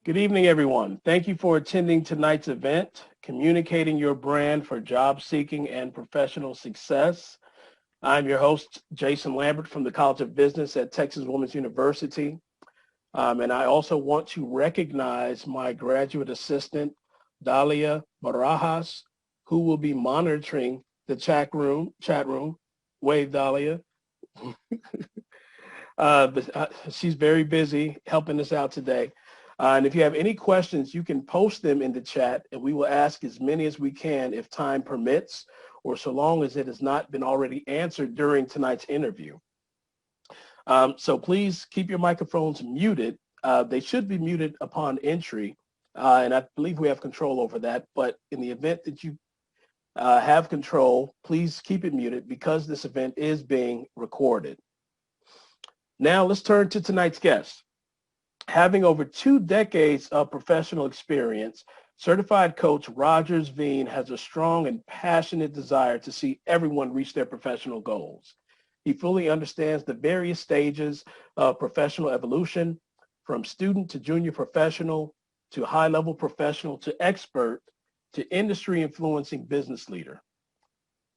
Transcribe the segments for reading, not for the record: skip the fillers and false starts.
Good evening, everyone. Thank you for attending tonight's event, Communicating Your Brand for Job Seeking and Professional Success. I'm your host, Jason Lambert from the College of Business at Texas Women's University. And I also want to recognize my graduate assistant, Dalia Barajas, who will be monitoring the chat room. Wave, Dalia. She's very busy helping us out today. And if you have any questions, you can post them in the chat and we will ask as many as we can if time permits, or so long as it has not been already answered during tonight's interview. So please keep your microphones muted. They should be muted upon entry. And I believe we have control over that. But in the event that you have control, please keep it muted because this event is being recorded. Now let's turn to tonight's guest. Having over 2 decades of professional experience, certified coach Rogers Vigne has a strong and passionate desire to see everyone reach their professional goals. He fully understands the various stages of professional evolution, from student to junior professional, to high-level professional, to expert, to industry-influencing business leader.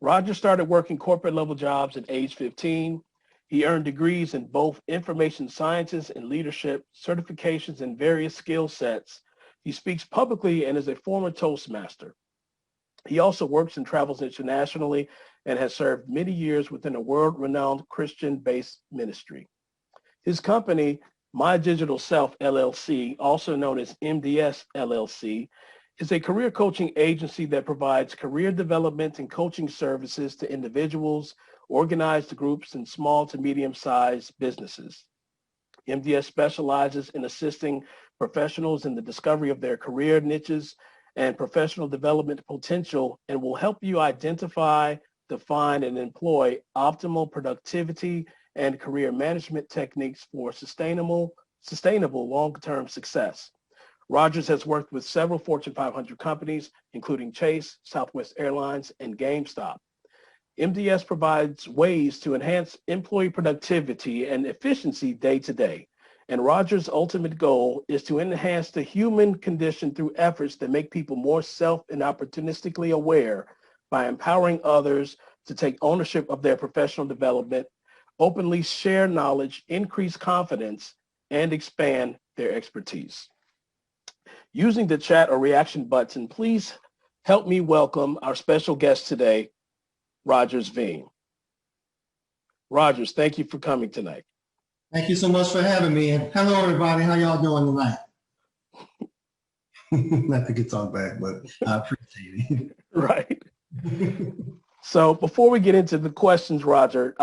Rogers started working corporate-level jobs at age 15. He earned degrees in both information sciences and leadership, certifications in various skill sets. He speaks publicly and is a former Toastmaster. He also works and travels internationally and has served many years within a world-renowned Christian-based ministry. His company, My Digital Self LLC, also known as MDS LLC, is a career coaching agency that provides career development and coaching services to individuals, organized groups, and small to medium-sized businesses. MDS specializes in assisting professionals in the discovery of their career niches and professional development potential, and will help you identify, define, and employ optimal productivity and career management techniques for sustainable long-term success. Rogers has worked with several Fortune 500 companies, including Chase, Southwest Airlines, and GameStop. MDS provides ways to enhance employee productivity and efficiency day to day. And Rogers' ultimate goal is to enhance the human condition through efforts that make people more self and opportunistically aware by empowering others to take ownership of their professional development, openly share knowledge, increase confidence, and expand their expertise. Using the chat or reaction button, please help me welcome our special guest today, Rogers Vigne. Rogers, thank you for coming tonight. Thank you so much for having me. And hello, everybody. How y'all doing tonight? Not to get talk back, but I appreciate it. Right. So before we get into the questions, Roger,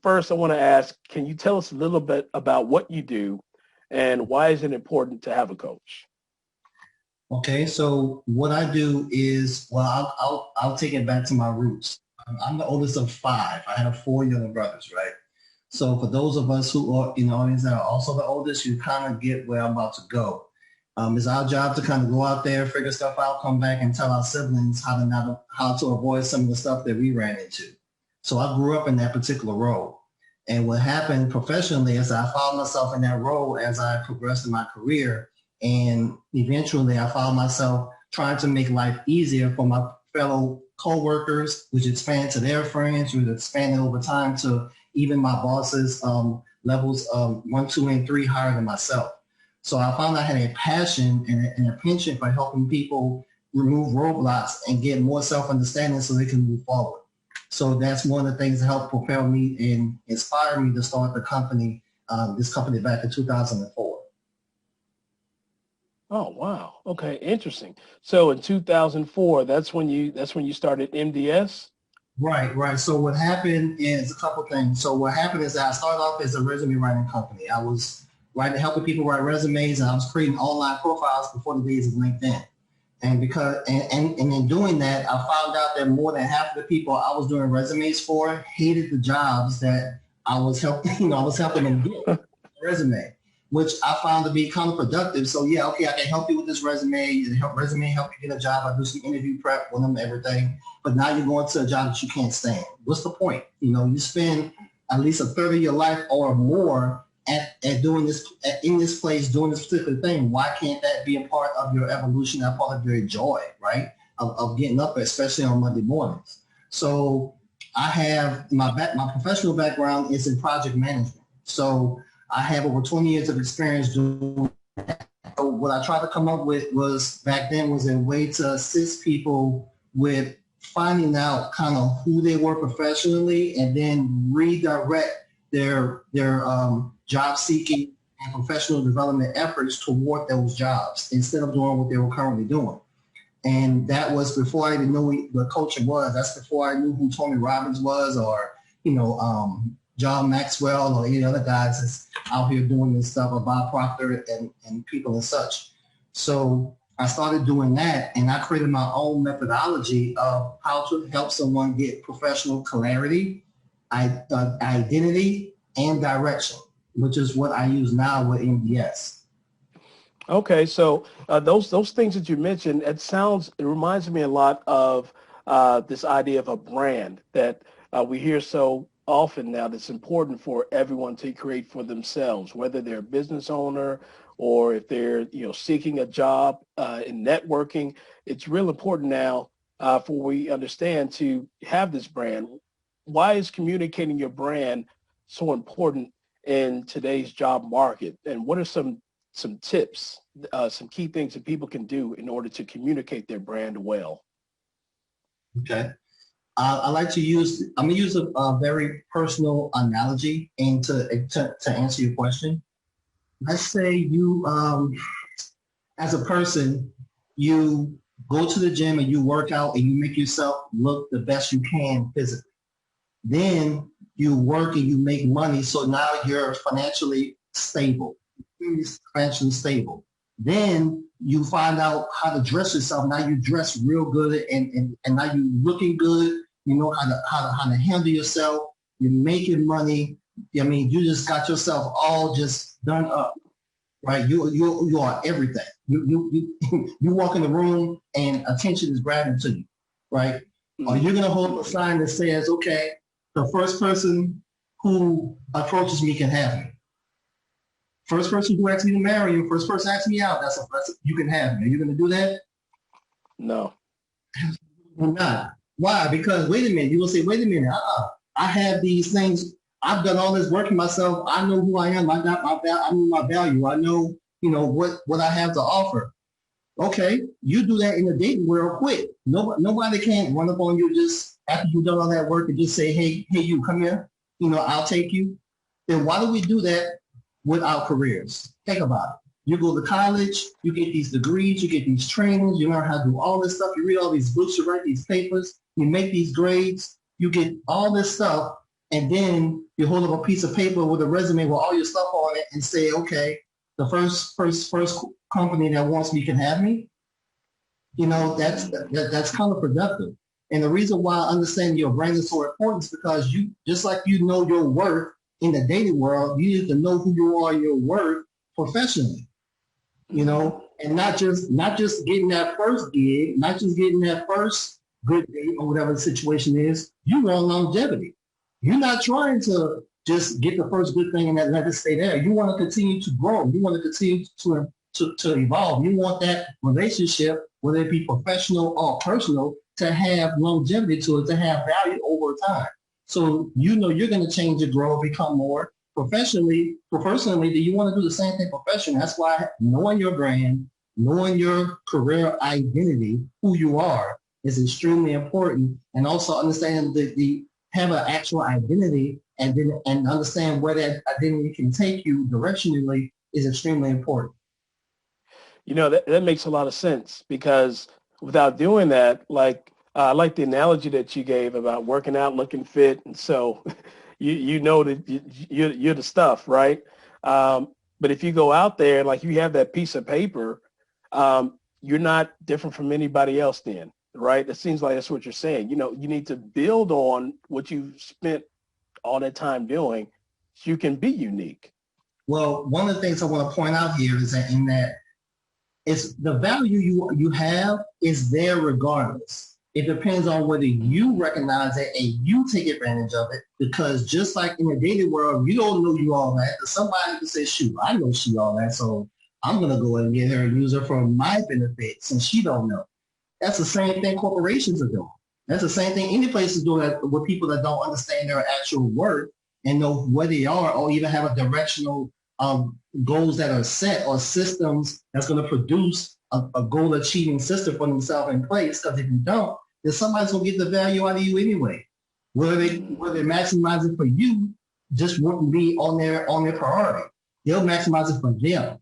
first I want to ask, can you tell us a little bit about what you do and why is it important to have a coach? Okay, so what I do is, well, I'll take it back to my roots. I'm the oldest of 5. I have 4 younger brothers, right? So for those of us who are in the audience that are also the oldest, you kind of get where I'm about to go. It's our job to kind of go out there, figure stuff out, come back and tell our siblings how to avoid some of the stuff that we ran into. So I grew up in that particular role. And what happened professionally is I found myself in that role as I progressed in my career. And eventually I found myself trying to make life easier for my fellow co-workers, which expanded to their friends, which expanded over time to even my bosses, levels 1, 2, and 3 higher than myself. So I found I had a passion and a penchant for helping people remove roadblocks and get more self-understanding so they can move forward. So that's one of the things that helped propel me and inspire me to start the company, this company back in 2004. Oh, wow. Okay, interesting. So in 2004, that's when you started MDS? Right. So what happened is a couple things. So what happened is that I started off as a resume writing company. I was helping people write resumes, and I was creating online profiles before the days of LinkedIn. And in doing that, I found out that more than half of the people I was doing resumes for hated the jobs that I was helping them get a resume, which I found to be counterproductive. So yeah, okay, I can help you with this resume, help you get a job. I do some interview prep with them, everything. But now you're going to a job that you can't stand. What's the point? You spend at least a third of your life or more at doing this in this place, doing this particular thing. Why can't that be a part of your evolution, a part of your joy, right? Of getting up, especially on Monday mornings. So I have my professional background is in project management. So I have over 20 years of experience doing. So what I tried to come up with was back then was a way to assist people with finding out kind of who they were professionally and then redirect their job seeking and professional development efforts toward those jobs instead of doing what they were currently doing. And that was before I even knew what coaching was. That's before I knew who Tony Robbins was or, John Maxwell or any other guys that's out here doing this stuff, or Bob Proctor and people and such. So I started doing that, and I created my own methodology of how to help someone get professional clarity, identity, and direction, which is what I use now with MBS. Okay, so those things that you mentioned, it reminds me a lot of this idea of a brand that we hear so often now. That's important for everyone to create for themselves, whether they're a business owner or if they're seeking a job in networking. It's real important now for we understand to have this brand. Why is communicating your brand so important in today's job market? And what are some tips, some key things that people can do in order to communicate their brand well? Okay. I like to I'm going to use a very personal analogy and to answer your question. Let's say you, as a person, you go to the gym and you work out and you make yourself look the best you can physically. Then you work and you make money. So now you're financially stable. Then you find out how to dress yourself. Now you dress real good and now you're looking good. You know how to handle yourself. You're making money. I mean, you just got yourself all just done up, right? You are everything. You you walk in the room and attention is grabbing to you, right? Mm-hmm. Or you're gonna hold a sign that says, okay, the first person who approaches me can have me. First person who asks me to marry you, first person asks me out, you can have me. Are you going to do that? No. I'm not. Why? Because wait a minute. You will say, wait a minute. I have these things. I've done all this work in myself. I know who I am. I know my value. I know, what I have to offer. Okay, you do that in the dating world quick. Nobody can run up on you just after you've done all that work and just say, hey, you come here. I'll take you. Then why do we do that with our careers? Think about it. You go to college, you get these degrees, you get these trainings, you learn how to do all this stuff, you read all these books, you write these papers, you make these grades, you get all this stuff, and then you hold up a piece of paper with a resume with all your stuff on it and say, okay, the first company that wants me can have me. That's counterproductive. And the reason why I understand your brand is so important is because you, just like you know your worth in the dating world, you need to know who you are, your worth professionally, and not just getting that first gig, not just getting that first good date or whatever the situation is. You want longevity. You're not trying to just get the first good thing and let it stay there. You want to continue to grow. You want to continue to evolve. You want that relationship, whether it be professional or personal, to have longevity to it, to have value over time. So you're going to change and grow, become more professionally. Personally, do you want to do the same thing professionally? That's why knowing your brand, knowing your career identity, who you are, is extremely important. And also understanding the have an actual identity and understand where that identity can take you directionally is extremely important. That makes a lot of sense, because without doing that, I like the analogy that you gave about working out, looking fit. And so you know that you're the stuff, right? But if you go out there, like you have that piece of paper, you're not different from anybody else then, right? It seems like that's what you're saying. You need to build on what you've spent all that time doing so you can be unique. Well, one of the things I want to point out here is that it's the value you have is there regardless. It depends on whether you recognize it and you take advantage of it. Because just like in the dating world, you don't know you all that. Somebody can say, shoot, I know she all that, so I'm going to go ahead and get her and use her for my benefit since she don't know. That's the same thing corporations are doing. That's the same thing any place is doing that with people that don't understand their actual worth and know where they are, or even have a directional goals that are set, or systems that's going to produce a goal achieving system for themselves in place. Because if you don't, then somebody's going to get the value out of you anyway. Whether they maximize it for you just wouldn't be on their priority. They'll maximize it for them.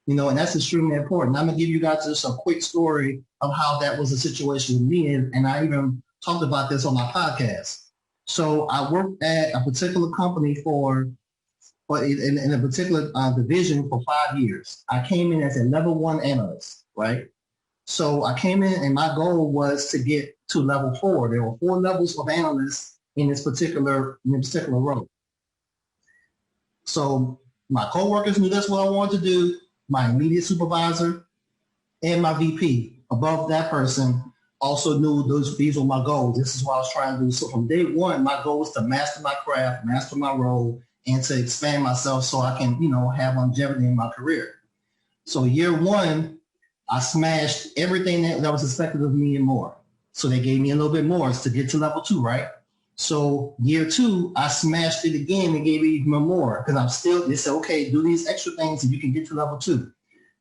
And that's extremely important. I'm going to give you guys just a quick story of how that was a situation with me. And I even talked about this on my podcast. So I worked at a particular company in a particular division for 5 years. I came in as a level 1 analyst, right? So I came in and my goal was to get to level 4. There were 4 levels of analysts in this particular role. So my coworkers knew that's what I wanted to do. My immediate supervisor and my VP above that person also knew these were my goals. This is what I was trying to do. So from day one, my goal was to master my craft, master my role, and to expand myself so I can, have longevity in my career. So year 1, I smashed everything that was expected of me and more. So they gave me a little bit more to get to level 2, right? So year 2, I smashed it again and gave it even more because they said, okay, do these extra things and you can get to level 2.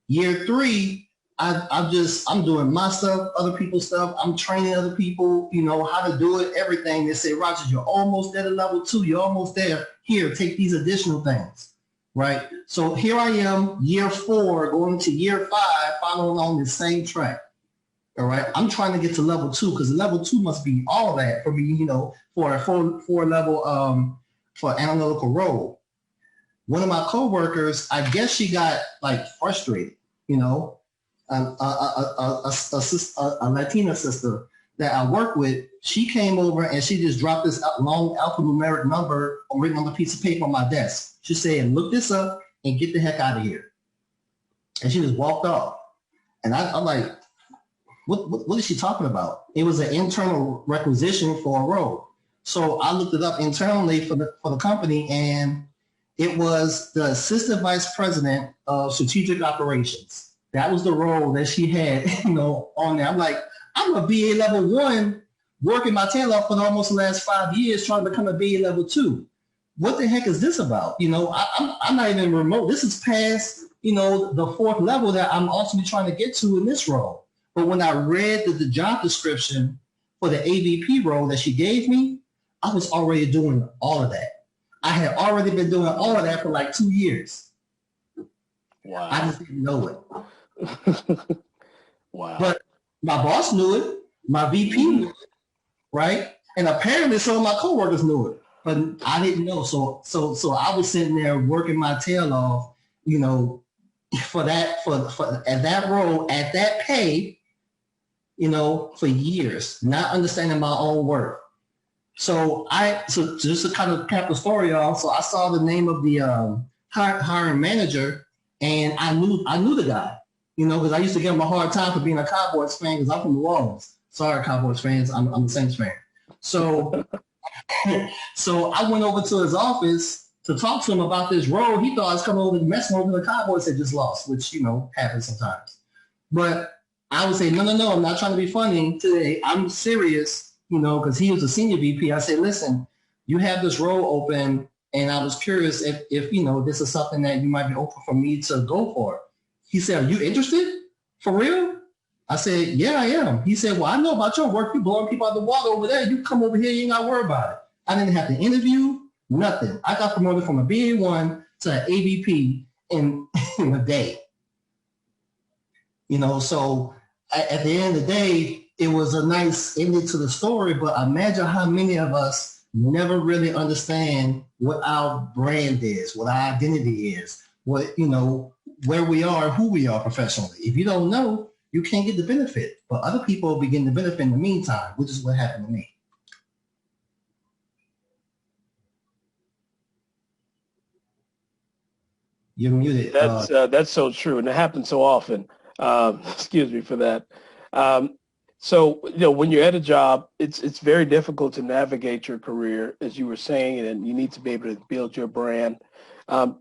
Year 3, I'm doing my stuff, other people's stuff. I'm training other people, how to do it, everything. They say, Rogers, you're almost there to level 2. You're almost there. Here, take these additional things, right? So here I am, year 4, going to year 5, following on the same track. All right. I'm trying to get to level 2 because level 2 must be all that for me, for a 4 level for analytical role. One of my coworkers, I guess she got frustrated, a Latina sister that I work with, she came over and she just dropped this long alphanumeric number written on a piece of paper on my desk. She said, look this up and get the heck out of here. And she just walked off. And I'm like, what is she talking about? It was an internal requisition for a role. So I looked it up internally for the company, and it was the assistant vice president of strategic operations. That was the role that she had, on there. I'm like, I'm a BA level 1 working my tail off for almost the last 5 years trying to become a BA level 2. What the heck is this about? I'm not even remote. This is past, the 4th level that I'm ultimately trying to get to in this role. But when I read the job description for the AVP role that she gave me, I was already doing all of that. I had already been doing all of that for 2 years. Wow. I just didn't know it. Wow. But my boss knew it. My VP knew it, right? And apparently some of my coworkers knew it, but I didn't know. So I was sitting there working my tail off, for that at that role, at that pay, for years, not understanding my own worth. So just to kind of cap the story off, so I saw the name of the hiring manager, and I knew the guy, because I used to give him a hard time for being a Cowboys fan because I'm from New Orleans. Sorry, Cowboys fans, I'm a Saints fan. So so I went over to his office to talk to him about this role. He thought I was coming over to mess over the Cowboys had just lost, which, happens sometimes. But I would say, no, I'm not trying to be funny today. I'm serious, because he was a senior VP. I said, listen, you have this role open, and I was curious if this is something that you might be open for me to go for. He said, are you interested? For real? I said, yeah, I am. He said, well, I know about your work. You're blowing people out of the water over there. You come over here, you ain't got to worry about it. I didn't have to interview, nothing. I got promoted from a BA1 to an AVP in a day. So at the end of the day, it was a nice ending to the story, but imagine how many of us never really understand what our brand is, what our identity is, what, where we are, who we are professionally. If you don't know, you can't get the benefit, but other people begin to benefit in the meantime, which is what happened to me. You're muted. That's so true, and it happens so often. Excuse me for that. So, when you're at a job, it's very difficult to navigate your career, as you were saying, and you need to be able to build your brand. Um,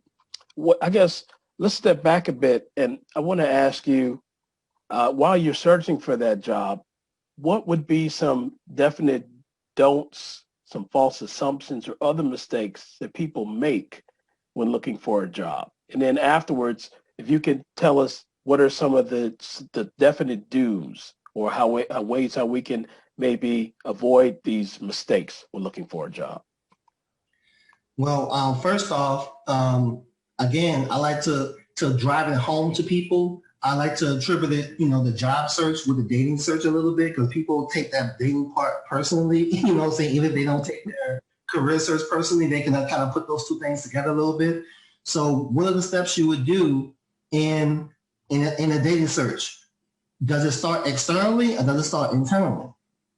I guess let's step back a bit, and I want to ask you, while you're searching for that job, what would be some definite don'ts, some false assumptions, or other mistakes that people make when looking for a job? And then afterwards, if you could tell us what are some of the definite do's, or ways how we can maybe avoid these mistakes when looking for a job. Well, first off, again, I like to drive it home to people. I like to attribute it, the job search with the dating search a little bit, because people take that dating part personally. Saying even if they don't take their career search personally, they can kind of put those two things together a little bit. So, what are the steps you would do in a dating search? Does it start externally or does it start internally?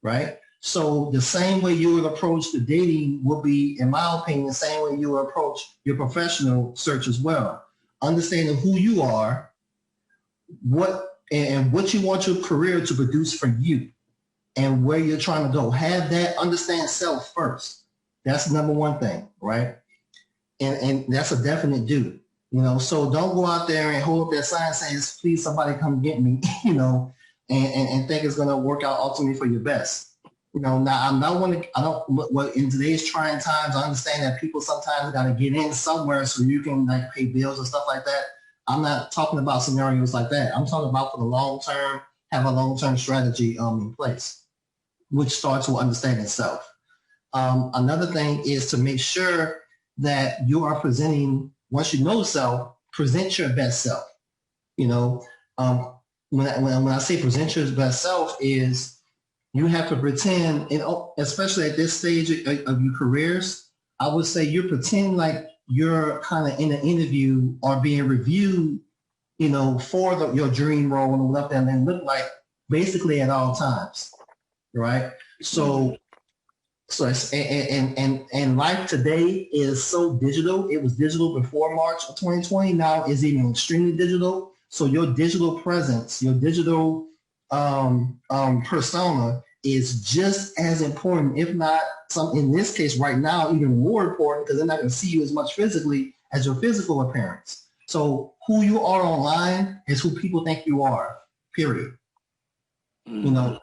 Right? So the same way you would approach the dating would be, in my opinion, the same way you would approach your professional search as well. Understanding who you are, what you want your career to produce for you, and where you're trying to go. Have that, understand self first. That's the number one thing, right? And that's a definite do. So don't go out there and hold up that sign saying, please somebody come get me, and think it's gonna work out ultimately for your best. Now in today's trying times, I understand that people sometimes got to get in somewhere so you can like pay bills and stuff like that. I'm not talking about scenarios like that. I'm talking about for the long term, have a long-term strategy in place, which starts with understanding self. Another thing is to make sure that you are presenting, once you know self, present your best self. When I say present your best self is, you have to pretend, and especially at this stage of your careers, I would say you're pretending like you're kind of in an interview or being reviewed, for your dream role and what that then look like basically at all times, right? So and life today is so digital. It was digital before March of 2020. Now is even extremely digital. So your digital presence, your digital persona is just as important, if not in this case right now, even more important, because they're not going to see you as much physically as your physical appearance. So who you are online is who people think you are, period. Mm-hmm.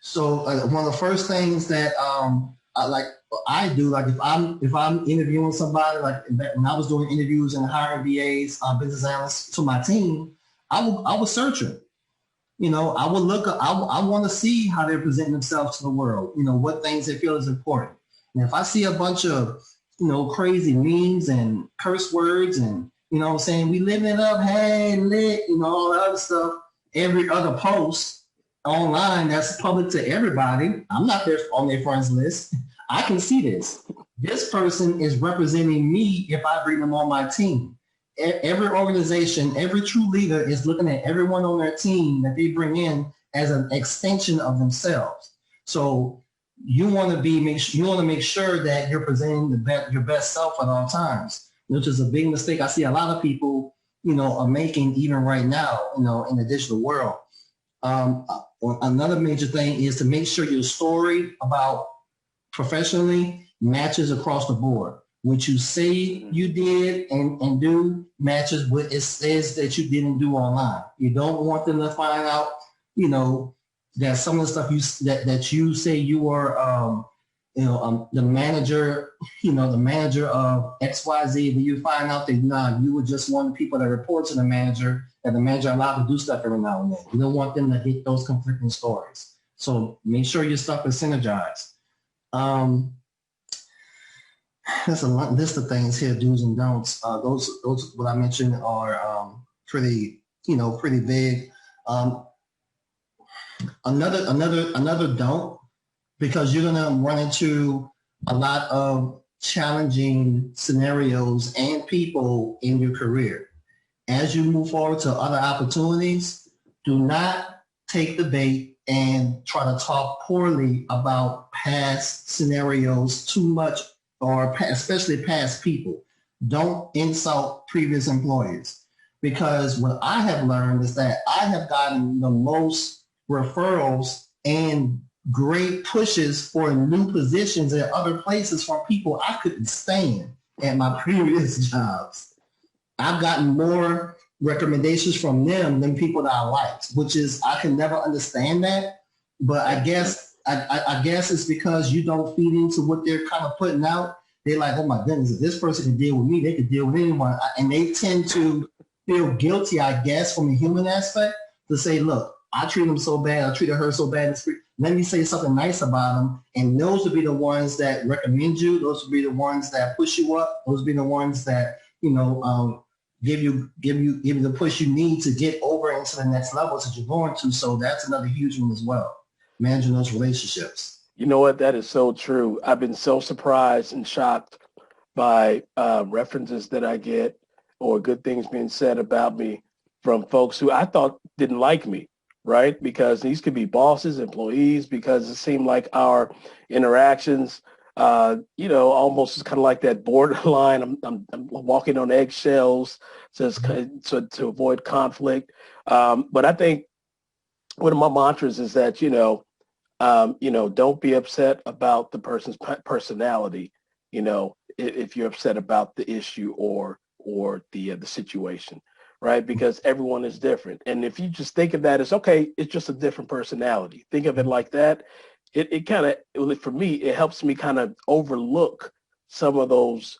So one of the first things that I do, like if I'm interviewing somebody, like when I was doing interviews and hiring BAs, business analysts to my team, I would search them. I would look. I want to see how they're presenting themselves to the world. What things they feel is important. And if I see a bunch of crazy memes and curse words and what I'm saying, we living it up, hey lit, all that other stuff, every other post online that's public to everybody, I'm not there on their friends list. I can see this. This person is representing me if I bring them on my team. Every organization, every true leader is looking at everyone on their team that they bring in as an extension of themselves. So you want to make sure that you're presenting your best self at all times, which is a big mistake I see a lot of people, are making even right now, in the digital world. Another major thing is to make sure your story about professionally matches across the board. What you say you did and do matches what it says that you didn't do online. You don't want them to find out, that some of the stuff that you say you were, the manager, the manager of XYZ, that you find out that you were just one of the people that report to the manager, that the manager allowed to do stuff every now and then. You don't want them to hit those conflicting stories. So make sure your stuff is synergized. There's a list of things here, do's and don'ts. Those what I mentioned are pretty big. Another don't, because you're gonna run into a lot of challenging scenarios and people in your career. As you move forward to other opportunities, do not take the bait and try to talk poorly about past scenarios too much, or especially past people. Don't insult previous employees, because what I have learned is that I have gotten the most referrals and great pushes for new positions at other places from people I couldn't stand at my previous jobs. I've gotten more recommendations from them than people that I liked, which is, I can never understand that. But I guess it's because you don't feed into what they're kind of putting out. They're like, oh my goodness, if this person can deal with me, they could deal with anyone. And they tend to feel guilty, I guess, from a human aspect, to say, look, I treated them so bad, I treated her so bad. Let me say something nice about them. And those would be the ones that recommend you. Those would be the ones that push you up. Those would be the ones that, give you the push you need to get over into the next level that you're going to. So that's another huge one as well, managing those relationships. You know what? That is so true. I've been so surprised and shocked by references that I get or good things being said about me from folks who I thought didn't like me, right? Because these could be bosses, employees, because it seemed like our interactions, almost is kind of like that borderline. I'm walking on eggshells to avoid conflict. But I think one of my mantras is that, don't be upset about the person's personality, if you're upset about the issue or the situation, right? Because everyone is different. And if you just think of that as, okay, it's just a different personality. Think of it like that. It kind of, for me, it helps me kind of overlook some of those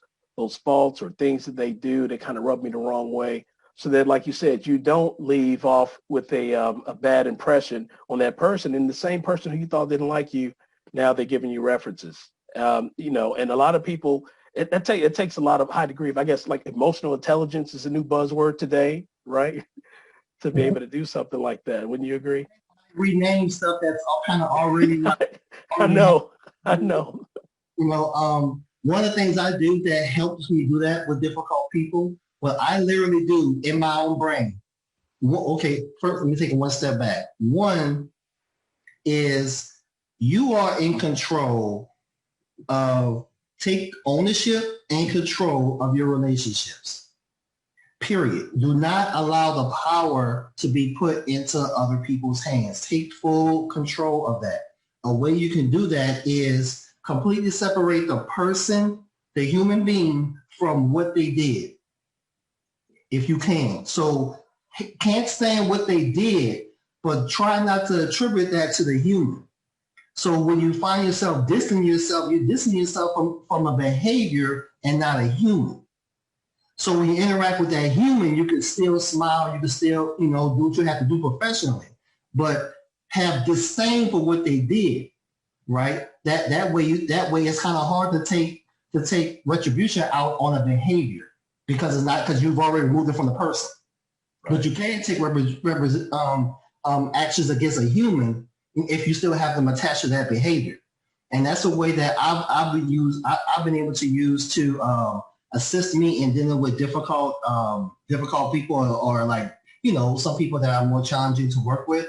faults or things that they do that kind of rub me the wrong way. So that, like you said, you don't leave off with a bad impression on that person. And the same person who you thought didn't like you, now they're giving you references. And a lot of people, it takes a lot of high degree of, I guess, like emotional intelligence is a new buzzword today, right? To be able to do something like that. Wouldn't you agree? Rename stuff that's all kind of already. I know. One of the things I do that helps me do that with difficult people, what I literally do in my own brain. Okay, first let me take it one step back. One is, you are in control of, take ownership and control of your relationships. Period. Do not allow the power to be put into other people's hands. Take full control of that. A way you can do that is completely separate the person, the human being, from what they did, if you can. So can't stand what they did, but try not to attribute that to the human. So when you find yourself distancing yourself, you're distancing yourself from a behavior and not a human. So when you interact with that human, you can still smile, you can still, do what you have to do professionally, but have disdain for what they did, right? That way it's kind of hard to take retribution out on a behavior, because because you've already removed it from the person. Right. But you can't take actions against a human if you still have them attached to that behavior. And that's a way that I've been able to use to assist me in dealing with difficult people, or like, some people that are more challenging to work with.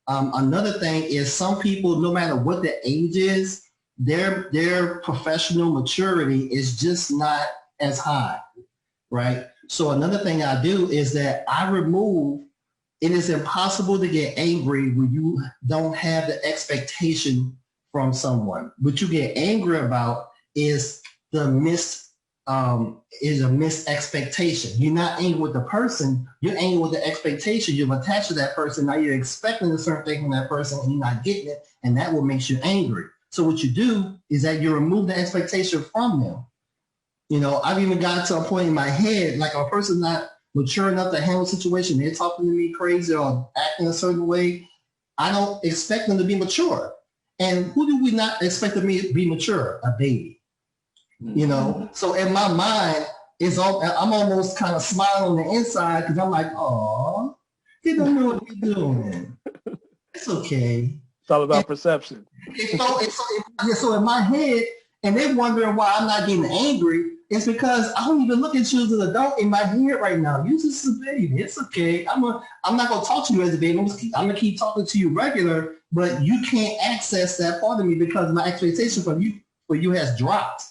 Another thing is, some people, no matter what the age is, their professional maturity is just not as high, right? So another thing I do is that it is impossible to get angry when you don't have the expectation from someone. What you get angry about is a missed expectation. You're not angry with the person, you're angry with the expectation. You've attached to that person. Now you're expecting a certain thing from that person and you're not getting it, and that what makes you angry. So what you do is that you remove the expectation from them. I've even gotten to a point in my head, like, a person's not mature enough to handle a situation, they're talking to me crazy or acting a certain way, I don't expect them to be mature. And who do we not expect to be mature? A baby. So in my mind, I'm almost kind of smiling on the inside, because I'm like, oh, they don't know what they're doing. It's okay. It's all about perception. So in my head, and they're wondering why I'm not getting angry, it's because I don't even look at you as an adult in my head right now. You're just a baby. It's okay. I'm not going to talk to you as a baby. I'm going to keep talking to you regular, but you can't access that part of me because my expectation for you has dropped.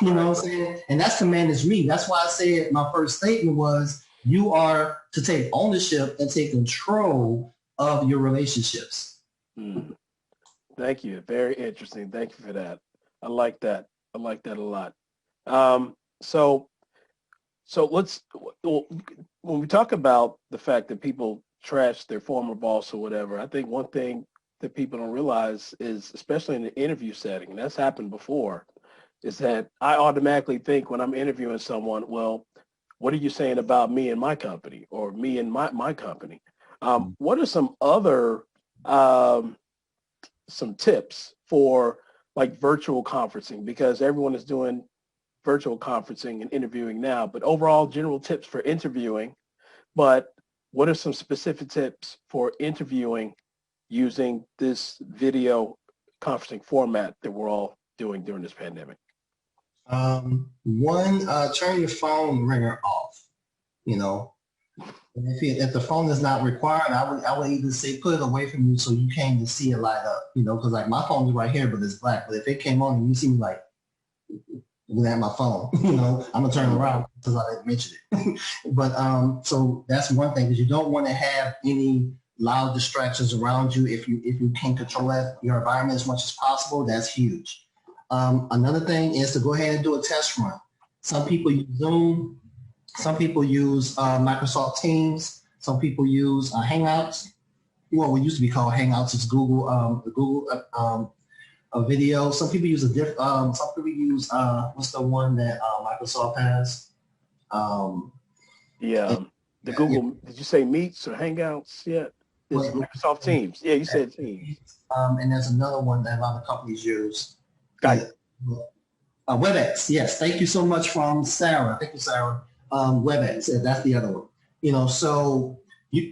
You know what I'm saying? And that's to manage me. That's why I said my first statement was, you are to take ownership and take control of your relationships. Thank you. Very interesting. Thank you for that. I like that. I like that a lot. Um, so, so well, when we talk about the fact that people trash their former boss or whatever, I think one thing that people don't realize is, especially in the interview setting, and that's happened before, is that I automatically think when I'm interviewing someone, well, what are you saying about me and my company or me and my company? What are some other um, some tips for like virtual conferencing, because everyone is doing virtual conferencing and interviewing now, but overall general tips for interviewing. But what are some specific tips for interviewing using this video conferencing format that we're all doing during this pandemic? One, turn your phone ringer off. You know, and if the phone is not required, I would either say put it away from you so you can't even see it light up. You know, because like my phone is right here, but it's black. But if it came on and you see me like looking at my phone, you know, I'm gonna turn around because I didn't mention it. But so that's one thing, because you don't want to have any loud distractions around you. If you can control that your environment as much as possible, that's huge. Another thing is to go ahead and do a test run. Some people use Zoom. Some people use Microsoft Teams. Some people use Hangouts. Well, what used to be called Hangouts is Google, the Google a video. Some people use some people use what's the one that Microsoft has? Um, and, The yeah, Google, did you say Meets or Hangouts yet? There's wait, Microsoft Teams. Yeah, you said Teams. and there's another one that a lot of companies use. Skype. WebEx. Yes, thank you so much from Sarah. Thank you, Sarah. WebEx. Yeah, that's the other one. You know, so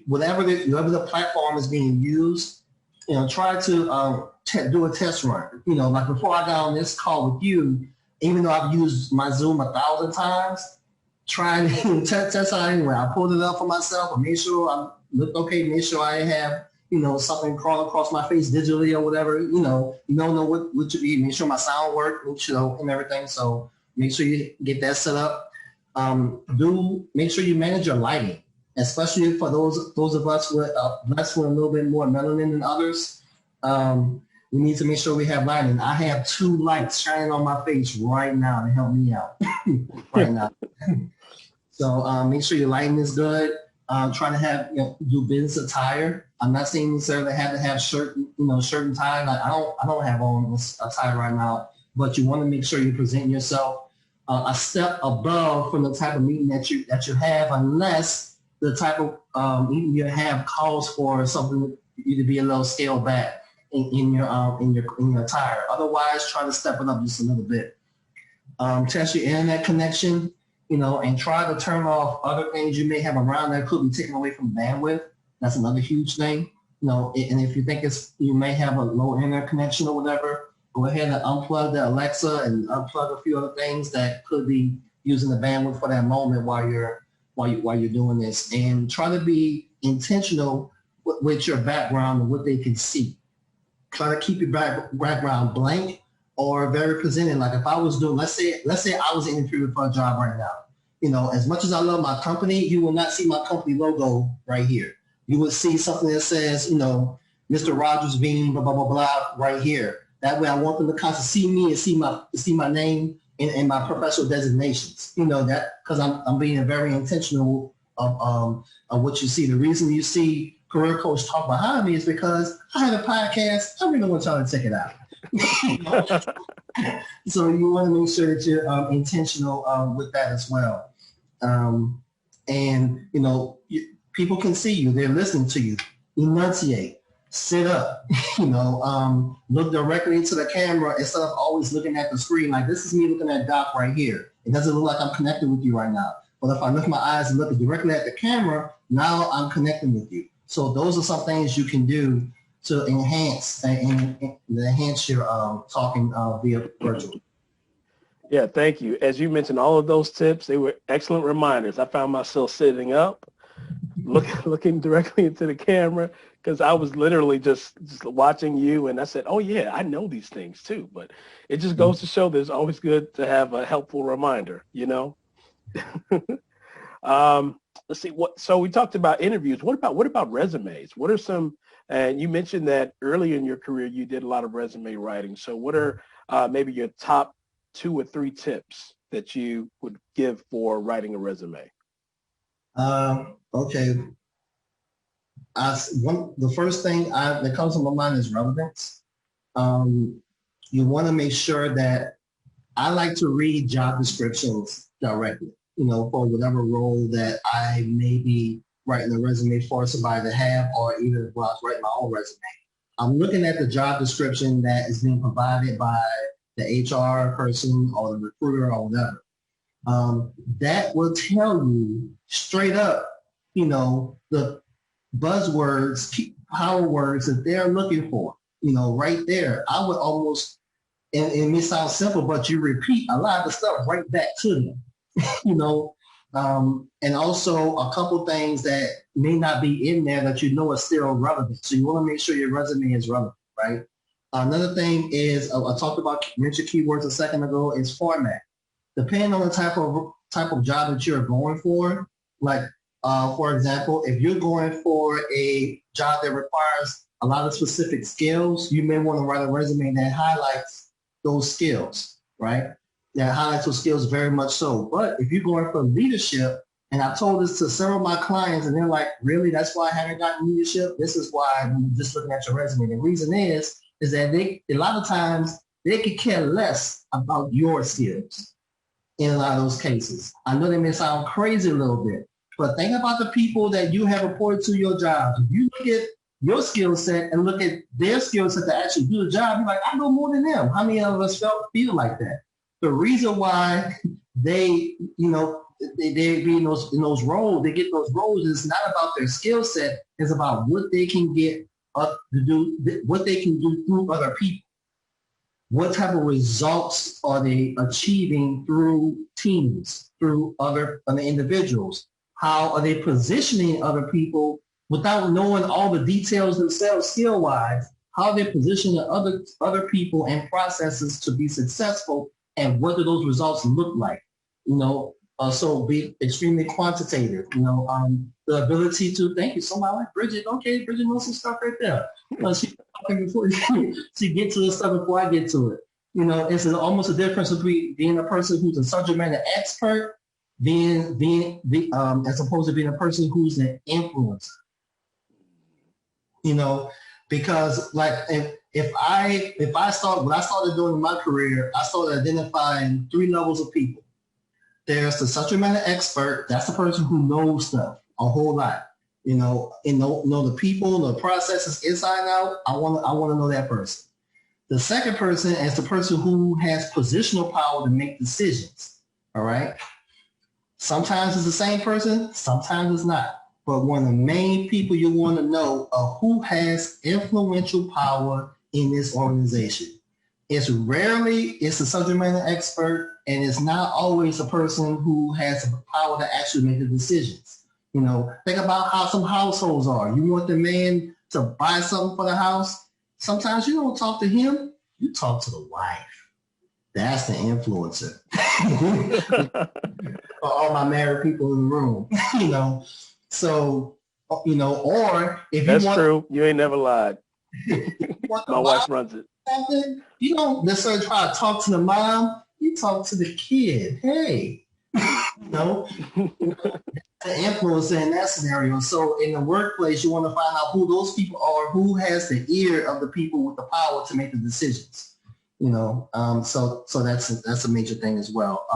whatever the platform is being used, you know, try to do a test run. You know, like before I got on this call with you, even though I've used my Zoom 1,000 times, try and test out anyway. I pulled it up for myself. I made sure I looked okay. Made sure I have, you know, something crawl across my face digitally or whatever. You don't know what to be. Make sure my sound worked, you know, and everything. So make sure you get that set up. Make sure you manage your lighting, especially for those of us with blessed with a little bit more melanin than others. We need to make sure we have lighting. I have 2 lights shining on my face right now to help me out right now. So make sure your lighting is good. Try to have do business attire. I'm not saying necessarily have to have shirt and tie. Like I don't have on a tie right now, but you want to make sure you present yourself a step above from the type of meeting that you have, unless the type of meeting you have calls for something you to be a little scaled back in your attire. Otherwise, try to step it up just a little bit. Test your internet connection, and try to turn off other things you may have around that could be taken away from bandwidth. That's another huge thing. And if you think you may have a low internet connection or whatever, go ahead and unplug the Alexa and unplug a few other things that could be using the bandwidth for that moment while you're doing this. And try to be intentional with your background and what they can see. Try to keep your background blank or very presenting. Like if I was doing, let's say I was interviewing for a job right now. As much as I love my company, you will not see my company logo right here. You will see something that says, Mr. Rogers Vigne, blah, blah, blah, blah, right here. That way I want them to constantly see me and see my name and my professional designations. That because I'm being very intentional of what you see. The reason you see Career Coach talk behind me is because I have a podcast. I really want y'all to check it out. So you want to make sure that you're intentional with that as well. And people can see you. They're listening to you. Enunciate. Sit up. Look directly into the camera instead of always looking at the screen. Like this is me looking at Doc right here. It doesn't look like I'm connected with you right now. But if I lift my eyes and look directly at the camera, now I'm connecting with you. So those are some things you can do to enhance your talking via virtual. Yeah, thank you. As you mentioned, all of those tips, they were excellent reminders. I found myself sitting up, looking directly into the camera because I was literally just watching you, and I said, "Oh yeah, I know these things too." But it just goes to show that it's always good to have a helpful reminder. Let's see so we talked about interviews. What about resumes? What are some And you mentioned that early in your career, you did a lot of resume writing. So what are maybe your top 2 or 3 tips that you would give for writing a resume? Okay. The first thing that comes to my mind is relevance. Um, you want to make sure that I like to read job descriptions directly, for whatever role that I may be writing a resume for somebody to have, or even while I was writing my own resume. I'm looking at the job description that is being provided by the HR person or the recruiter or whatever. That will tell you straight up, the buzzwords, power words that they're looking for, right there. I would almost, and it may sound simple, but you repeat a lot of the stuff right back to them, you know. And also a couple things that may not be in there that are still relevant. So you want to make sure your resume is relevant, right? Another thing is I mentioned keywords a second ago, is format. Depending on the type of job that you're going for, like for example, if you're going for a job that requires a lot of specific skills, you may want to write a resume that highlights those skills, right? That highlights those skills very much so. But if you're going for leadership, and I've told this to several of my clients, and they're like, really? That's why I haven't gotten leadership? This is why I'm just looking at your resume. The reason is that a lot of times they could care less about your skills in a lot of those cases. I know they may sound crazy a little bit, but think about the people that you have reported to your job. If you look at your skill set and look at their skill set to actually do the job, you're like, I know more than them. How many of us feel like that? The reason why they be in those roles, they get those roles, is not about their skill set, it's about what they can get up to do, what they can do through other people. What type of results are they achieving through teams, through other individuals? How are they positioning other people without knowing all the details themselves skill-wise? How are they positioning other people and processes to be successful, and what do those results look like? So be extremely quantitative. The ability to, thank you so much, like Bridget. Okay, Bridget knows some stuff right there. She's talking before she get to the stuff before I get to it. It's almost a difference between being a person who's a subject matter expert, as opposed to being a person who's an influencer. Because like if I started doing my career, I started identifying 3 levels of people. There's the subject matter expert. That's the person who knows stuff a whole lot. Know the people, the processes inside out. I want to know that person. The second person is the person who has positional power to make decisions. All right. Sometimes it's the same person, sometimes it's not. But one of the main people you want to know are who has influential power in this organization. It's a subject matter expert, and it's not always a person who has the power to actually make the decisions. Think about how some households are. You want the man to buy something for the house. Sometimes you don't talk to him, you talk to the wife. That's the influencer. For all my married people in the room, So, or if that's true. You ain't never lied. My wife runs it. You don't necessarily try to talk to the mom. You talk to the kid. Hey, the influencer in that scenario. So in the workplace, you want to find out who those people are, who has the ear of the people with the power to make the decisions. So that's a major thing as well.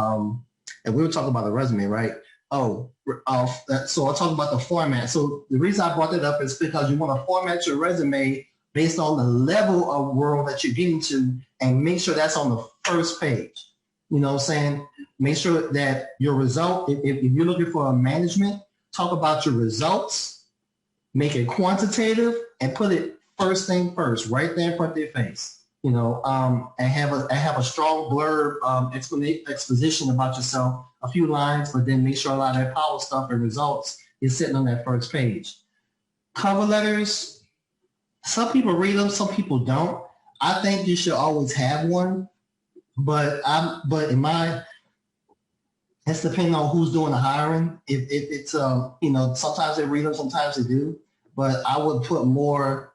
And we were talking about the resume, right? So I'll talk about the format. So the reason I brought that up is because you want to format your resume based on the level of world that you're getting to, and make sure that's on the first page. Make sure that your result, if you're looking for a management, talk about your results, make it quantitative, and put it first thing first, right there in front of their face. And have a strong blurb exposition about yourself, a few lines, but then make sure a lot of that power stuff and results is sitting on that first page. Cover letters, some people read them, some people don't. I think you should always have one, but it's depending on who's doing the hiring. If it's sometimes they read them, sometimes they do, but I would put more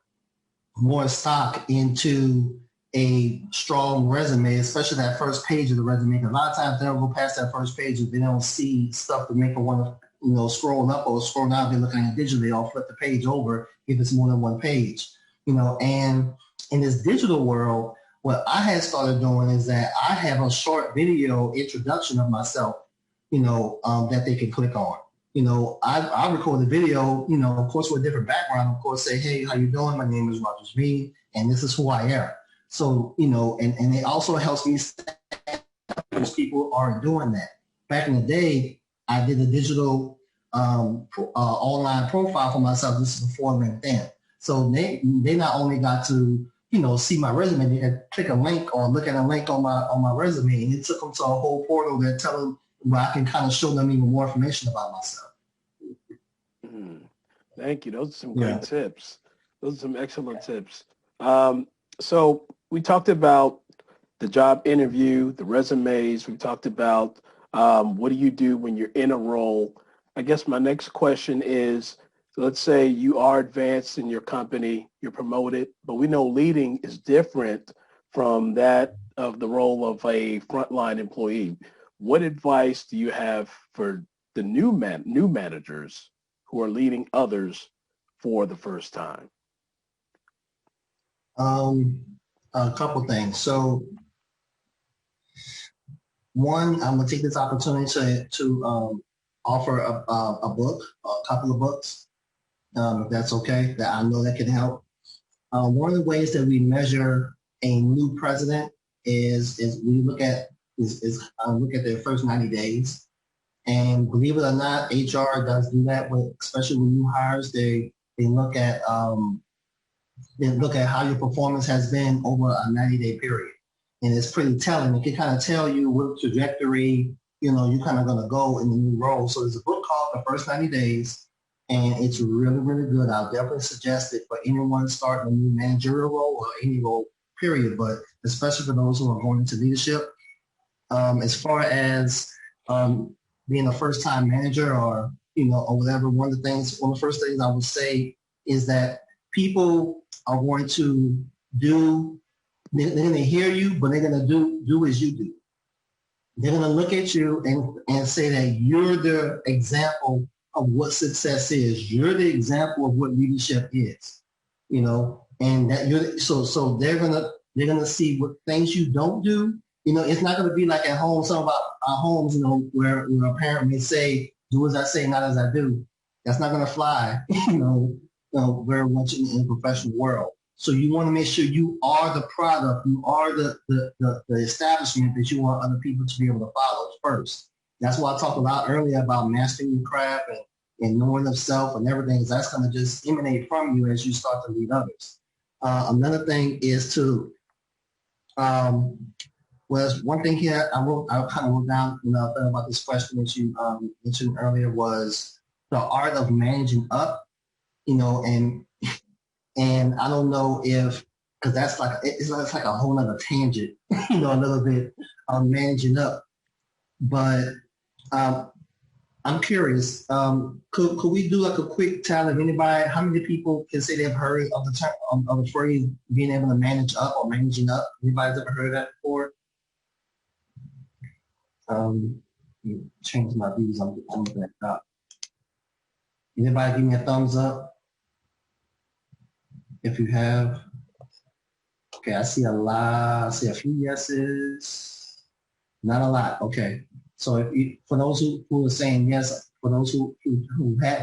more stock into a strong resume, especially that first page of the resume. Because a lot of times they don't go past that first page if they don't see stuff to make them want to, scroll up or scroll down. If they're looking at it digitally, or flip the page over if it's more than one page. And in this digital world, what I had started doing is that I have a short video introduction of myself, that they can click on. I record the video, of course, with a different background, of course, say, hey, how you doing? My name is Rogers Vigne, and this is who I am. So, and it also helps me stand out. Most people aren't doing that. Back in the day, I did a digital online profile for myself. This is before LinkedIn. So they not only got to, see my resume, they could click a link or look at a link on my resume, and it took them to a whole portal that tell them where I can kind of show them even more information about myself. Thank you. Those are some great tips. Those are some excellent tips. So we talked about the job interview, the resumes. We talked about what do you do when you're in a role. I guess my next question is, let's say you are advanced in your company, you're promoted, but we know leading is different from that of the role of a frontline employee. What advice do you have for the new managers who are leading others for the first time? A couple things. So one, I'm gonna take this opportunity to offer a book, a couple of books, if that's okay, that I know that can help. One of the ways that we measure a new president is we look at look at their first 90 days. And believe it or not, HR does do that with, especially with new hires. They look at how your performance has been over a 90-day period. And it's pretty telling. It can kind of tell you what trajectory, you're kind of going to go in the new role. So there's a book called The First 90 Days, and it's really, really good. I'll definitely suggest it for anyone starting a new managerial role or any role, period, but especially for those who are going into leadership. As far as being a first-time manager or whatever, one of the first things I would say is that people are going to they're going to hear you, but they're going to do as you do. They're going to look at you and say that you're the example of what success is. You're the example of what leadership is, and that so they're going to see what things you don't do. It's not going to be like at home. Some of our homes, where a parent may say, "Do as I say, not as I do." That's not going to fly, very much in the professional world. So you want to make sure you are the product, you are the establishment that you want other people to be able to follow first. That's why I talked a lot earlier about mastering your craft and knowing of self and everything. That's going to just emanate from you as you start to lead others. Another thing is to was one thing here I kind of wrote down, about this question that you mentioned earlier was the art of managing up, and I don't know if, because that's like, it's like a whole other tangent, a little bit on managing up. But I'm curious, could we do like a quick tally of anybody, how many people can say they've heard of the term, of the phrase being able to manage up or managing up? Anybody's ever heard of that before? Change my views. I'm looking at that. Anybody give me a thumbs up if you have? Okay, I see a lot. I see a few yeses. Not a lot. Okay, so for those who are saying yes, for those who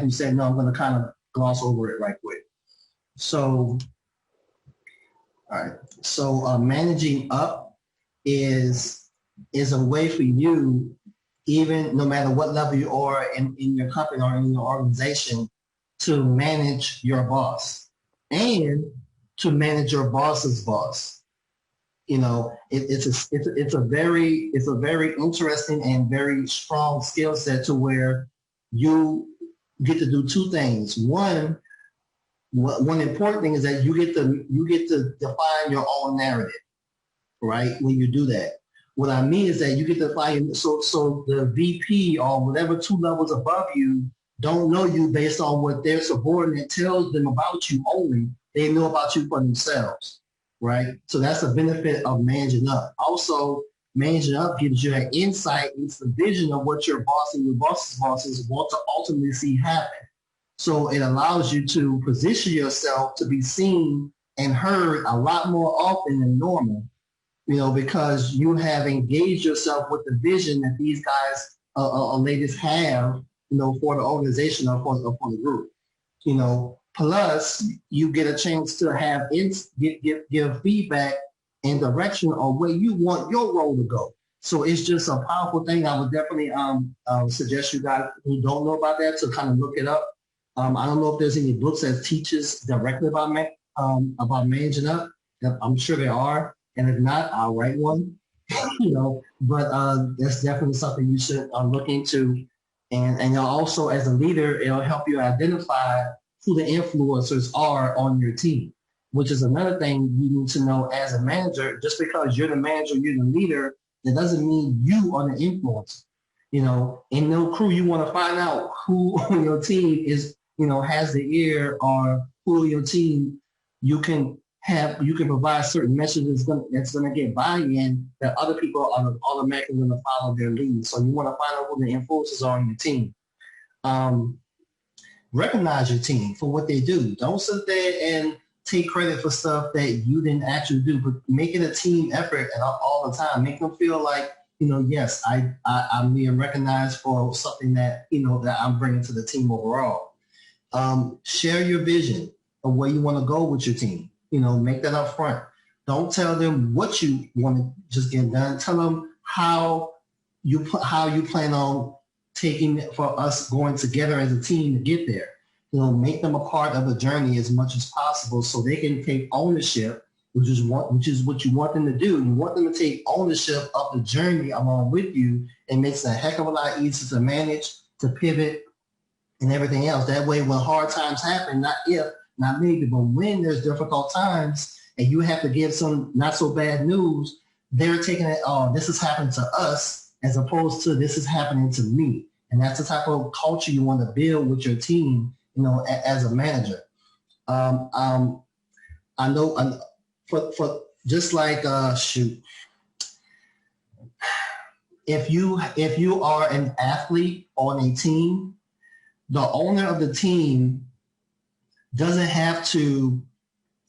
said no, I'm going to kind of gloss over it right quick. So, all right. So managing up is a way for you, even no matter what level you are in your company or in your organization, to manage your boss and to manage your boss's boss. It's a very interesting and very strong skill set to where you get to do two things. One important thing is that you get to define your own narrative, right? When you do that. What I mean is that you get to find, so the VP or whatever 2 levels above you don't know you based on what their subordinate tells them about you only. they know about you for themselves, right? So that's the benefit of managing up. Also, managing up gives you an insight into the vision of what your boss and your boss's bosses want to ultimately see happen. So it allows you to position yourself to be seen and heard a lot more often than normal, because you have engaged yourself with the vision that these guys ladies have, for the organization or for the group. Plus you get a chance to have give feedback and direction on where you want your role to go. So it's just a powerful thing. I would definitely suggest you guys who don't know about that to kind of look it up. I don't know if there's any books that teaches directly about managing up. I'm sure there are, and if not, I'll write one. But that's definitely something you should look into. And also, as a leader, it'll help you identify who the influencers are on your team, which is another thing you need to know as a manager. Just because you're the manager, you're the leader, that doesn't mean you are the influencer. In no crew, you want to find out who on your team is, has the ear, or who on your team you can provide certain messages that's going to get buy-in that other people are automatically going to follow their lead. So you want to find out who the influencers are on your team. Recognize your team for what they do. Don't sit there and take credit for stuff that you didn't actually do, but make it a team effort all the time. Make them feel like, yes, I'm being recognized for something that, that I'm bringing to the team overall. Share your vision of where you want to go with your team. Make that up front. Don't tell them what you want to just get done. Tell them how you plan on taking for us going together as a team to get there. Make them a part of the journey as much as possible so they can take ownership, which is what you want them to do. You want them to take ownership of the journey along with you. It makes it a heck of a lot easier to manage, to pivot, and everything else. That way, when hard times happen, not if, not maybe, but when there's difficult times and you have to give some not so bad news, they're taking it, oh, this is happening to us, as opposed to this is happening to me. And that's the type of culture you want to build with your team, as a manager. I know for just like if you are an athlete on a team, the owner of the team doesn't have to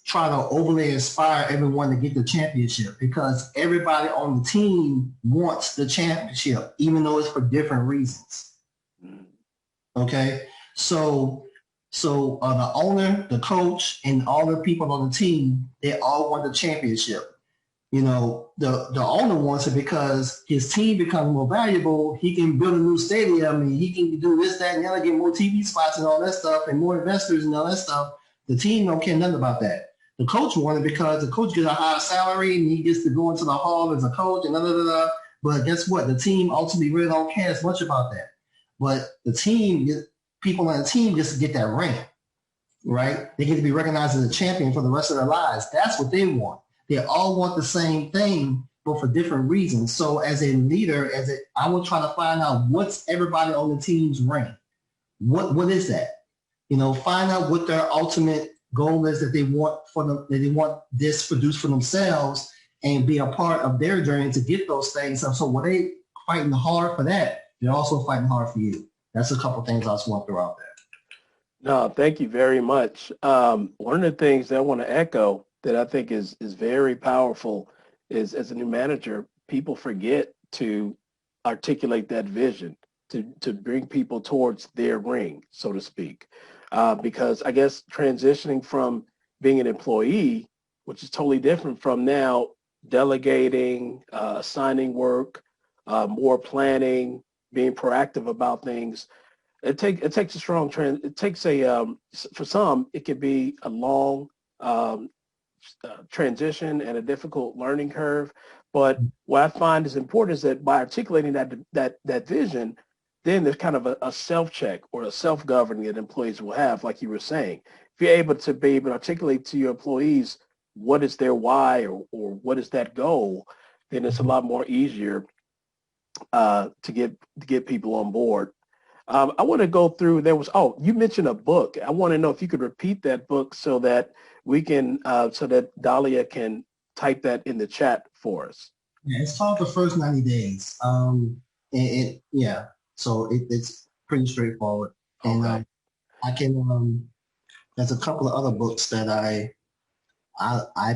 try to overly inspire everyone to get the championship, because everybody on the team wants the championship, even though it's for different reasons. Okay, so the owner, the coach, and all the people on the team, they all want the championship. The owner wants it because his team becomes more valuable. He can build a new stadium, and he can do this, that, and the other, get more TV spots and all that stuff, and more investors and all that stuff. The team don't care nothing about that. The coach wanted it because the coach gets a higher salary and he gets to go into the hall as a coach and da. But guess what? The team ultimately really don't care as much about that. But the team, people on the team just get that ring, right? They get to be recognized as a champion for the rest of their lives. That's what they want. They all want the same thing, but for different reasons. So as a leader, I will try to find out what's everybody on the team's ring. What is that? Find out what their ultimate goal is that they want this produced for themselves, and be a part of their journey to get those things. So when they fighting hard for that, they're also fighting hard for you. That's a couple of things I just want to throw out there. No, thank you very much. One of the things that I want to echo that I think is very powerful is, as a new manager, people forget to articulate that vision, to bring people towards their ring, so to speak. Because I guess transitioning from being an employee, which is totally different from now delegating, assigning work, more planning, being proactive about things. It takes a strong trend. It takes for some, it could be a long transition and a difficult learning curve. But what I find is important is that by articulating that vision, then there's kind of a self-check or a self-governing that employees will have, like you were saying. If you're able to articulate to your employees what is their why, or what is that goal, then it's a lot more easier to get people on board. I want to go through, you mentioned a book. I want to know if you could repeat that book so that we can, so that Dahlia can type that in the chat for us. Yeah, it's called The First 90 Days. Yeah, so it's pretty straightforward. And Okay. I can, there's a couple of other books that I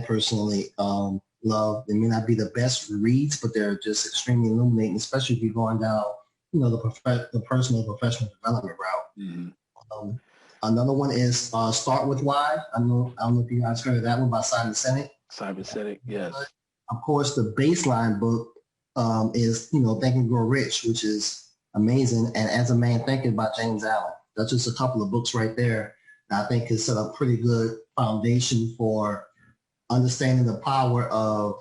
personally love. They may not be the best reads, but they're just extremely illuminating, especially if you're going down, the personal professional development route. Mm-hmm. Another one is Start With Why. I don't know if you guys heard of that one by Simon Sinek. Simon Sinek, yes. Of course, the baseline book is Think and Grow Rich, which is amazing, and As a Man Thinketh by James Allen. That's just a couple of books right there that I think can set a pretty good foundation for understanding the power of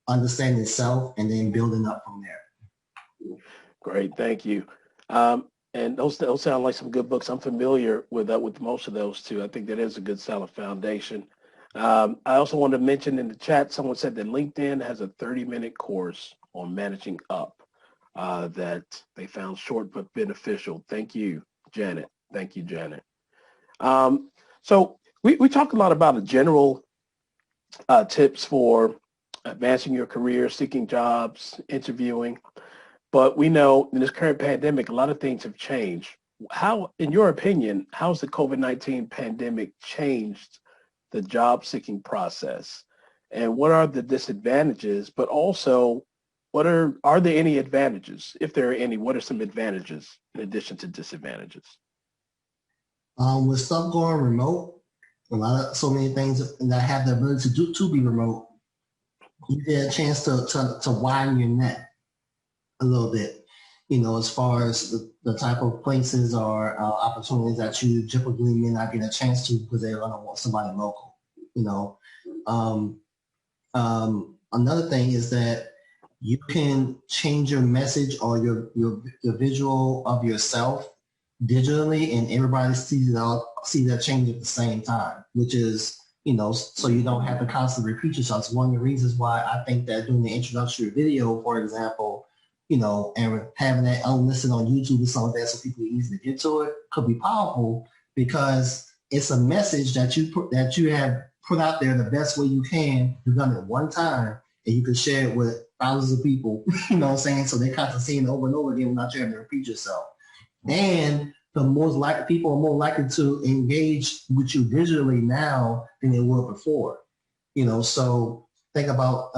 understanding self and then building up from there. Great, thank you. And those sound like some good books. I'm familiar with most of those too. I think that is a good solid foundation. I also want to mention in the chat, someone said that LinkedIn has a 30-minute course on managing up that they found short but beneficial. Thank you, Janet. Thank you, Janet. So we talked a lot about the general tips for advancing your career, seeking jobs, interviewing. But we know in this current pandemic, a lot of things have changed. How, in your opinion, how's the COVID-19 pandemic changed the job seeking process? And what are the disadvantages, but also are there any advantages? If there are any, what are some advantages in addition to disadvantages? With stuff going remote, so many things that have the ability to be remote, you get a chance to widen your net a little bit, as far as the type of places or opportunities that you typically may not get a chance to because they're going to want somebody local, Another thing is that you can change your message or your visual of yourself digitally, and everybody see that change at the same time, which is, so you don't have to constantly repeat yourself. It's one of the reasons why I think that doing the introductory video, for example, and having that unlisted on YouTube or something like that so people easily get to it could be powerful because it's a message that you have put out there the best way you can. You've done it one time and you can share it with thousands of people, so they constantly seeing it over and over again without you having to repeat yourself. And people are more likely to engage with you digitally now than they were before. So think about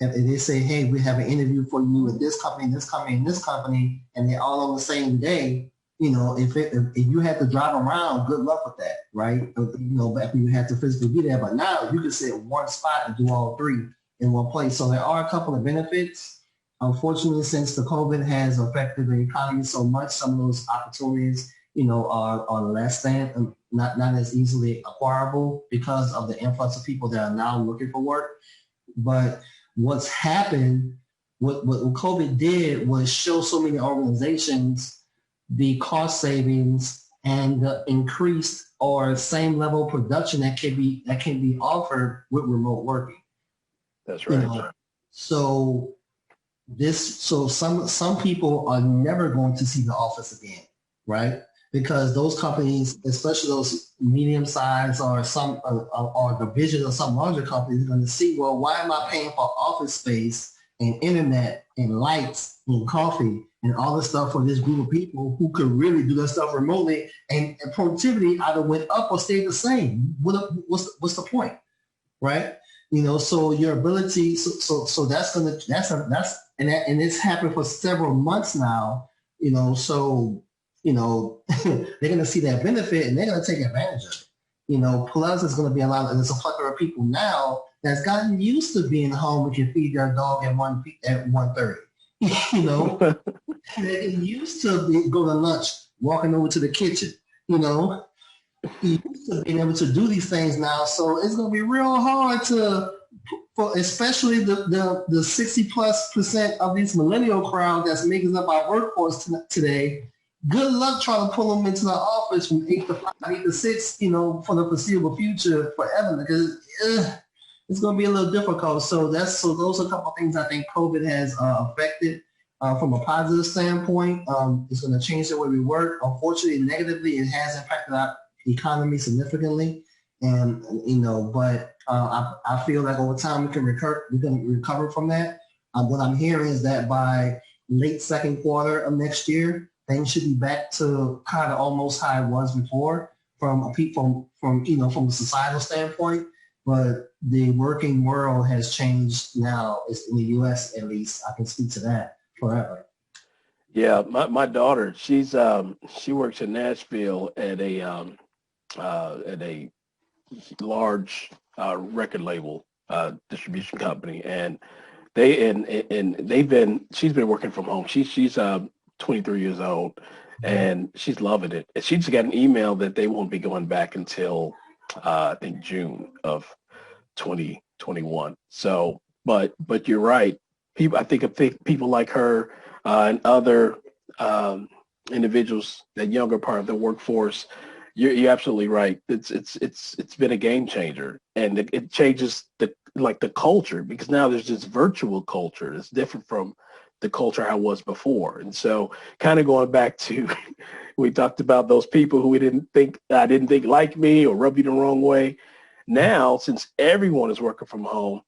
if they say, hey, we have an interview for you with this company, this company, and this company, and they're all on the same day, if you had to drive around, good luck with that, right? Back when you had to physically be there, but now you can sit in one spot and do all three in one place. So there are a couple of benefits. Unfortunately, since the COVID has affected the economy so much, some of those opportunities, are less than, not as easily acquirable because of the influx of people that are now looking for work. But what's happened, what COVID did was show so many organizations the cost savings and the increased or same level of production that can be offered with remote working. That's right. So some people are never going to see the office again, right? Because those companies, especially those medium size or division of some larger companies, are going to see, well, why am I paying for office space and internet and lights and coffee and all this stuff for this group of people who could really do that stuff remotely, and productivity either went up or stayed the same? What's the point, right? So your ability, so that's and it's happened for several months now, so they're going to see that benefit and they're going to take advantage of it. Plus it's going to be there's a plethora of people now that's gotten used to being home and can feed their dog at 1:30. They're used to go to lunch, walking over to the kitchen, used to being able to do these things now. So it's going to be real hard for especially the 60+% of this millennial crowd that's making up our workforce today. Good luck trying to pull them into the office from 8 to 5, 8 to 6, for the foreseeable future forever, because it's going to be a little difficult. So those are a couple of things I think COVID has affected from a positive standpoint. It's going to change the way we work. Unfortunately, negatively, it has impacted our economy significantly. And, but I feel like over time we can recover from that. What I'm hearing is that by late second quarter of next year, things should be back to kind of almost how it was before from from a societal standpoint. But the working world has changed now. It's in the U.S. at least. I can speak to that forever. Yeah, my daughter, she works in Nashville at a large record label distribution company, and she's been working from home. She's 23 years old, and she's loving it. And she just got an email that they won't be going back until I think June of 2021. So, but you're right. I think people like her and other individuals, that younger part of the workforce, you're absolutely right. It's been a game changer, and it changes the culture, because now there's this virtual culture that's different from the culture I was before. And so, kind of going back to, we talked about those people who we didn't think like me or rub you the wrong way. Now, since everyone is working from home,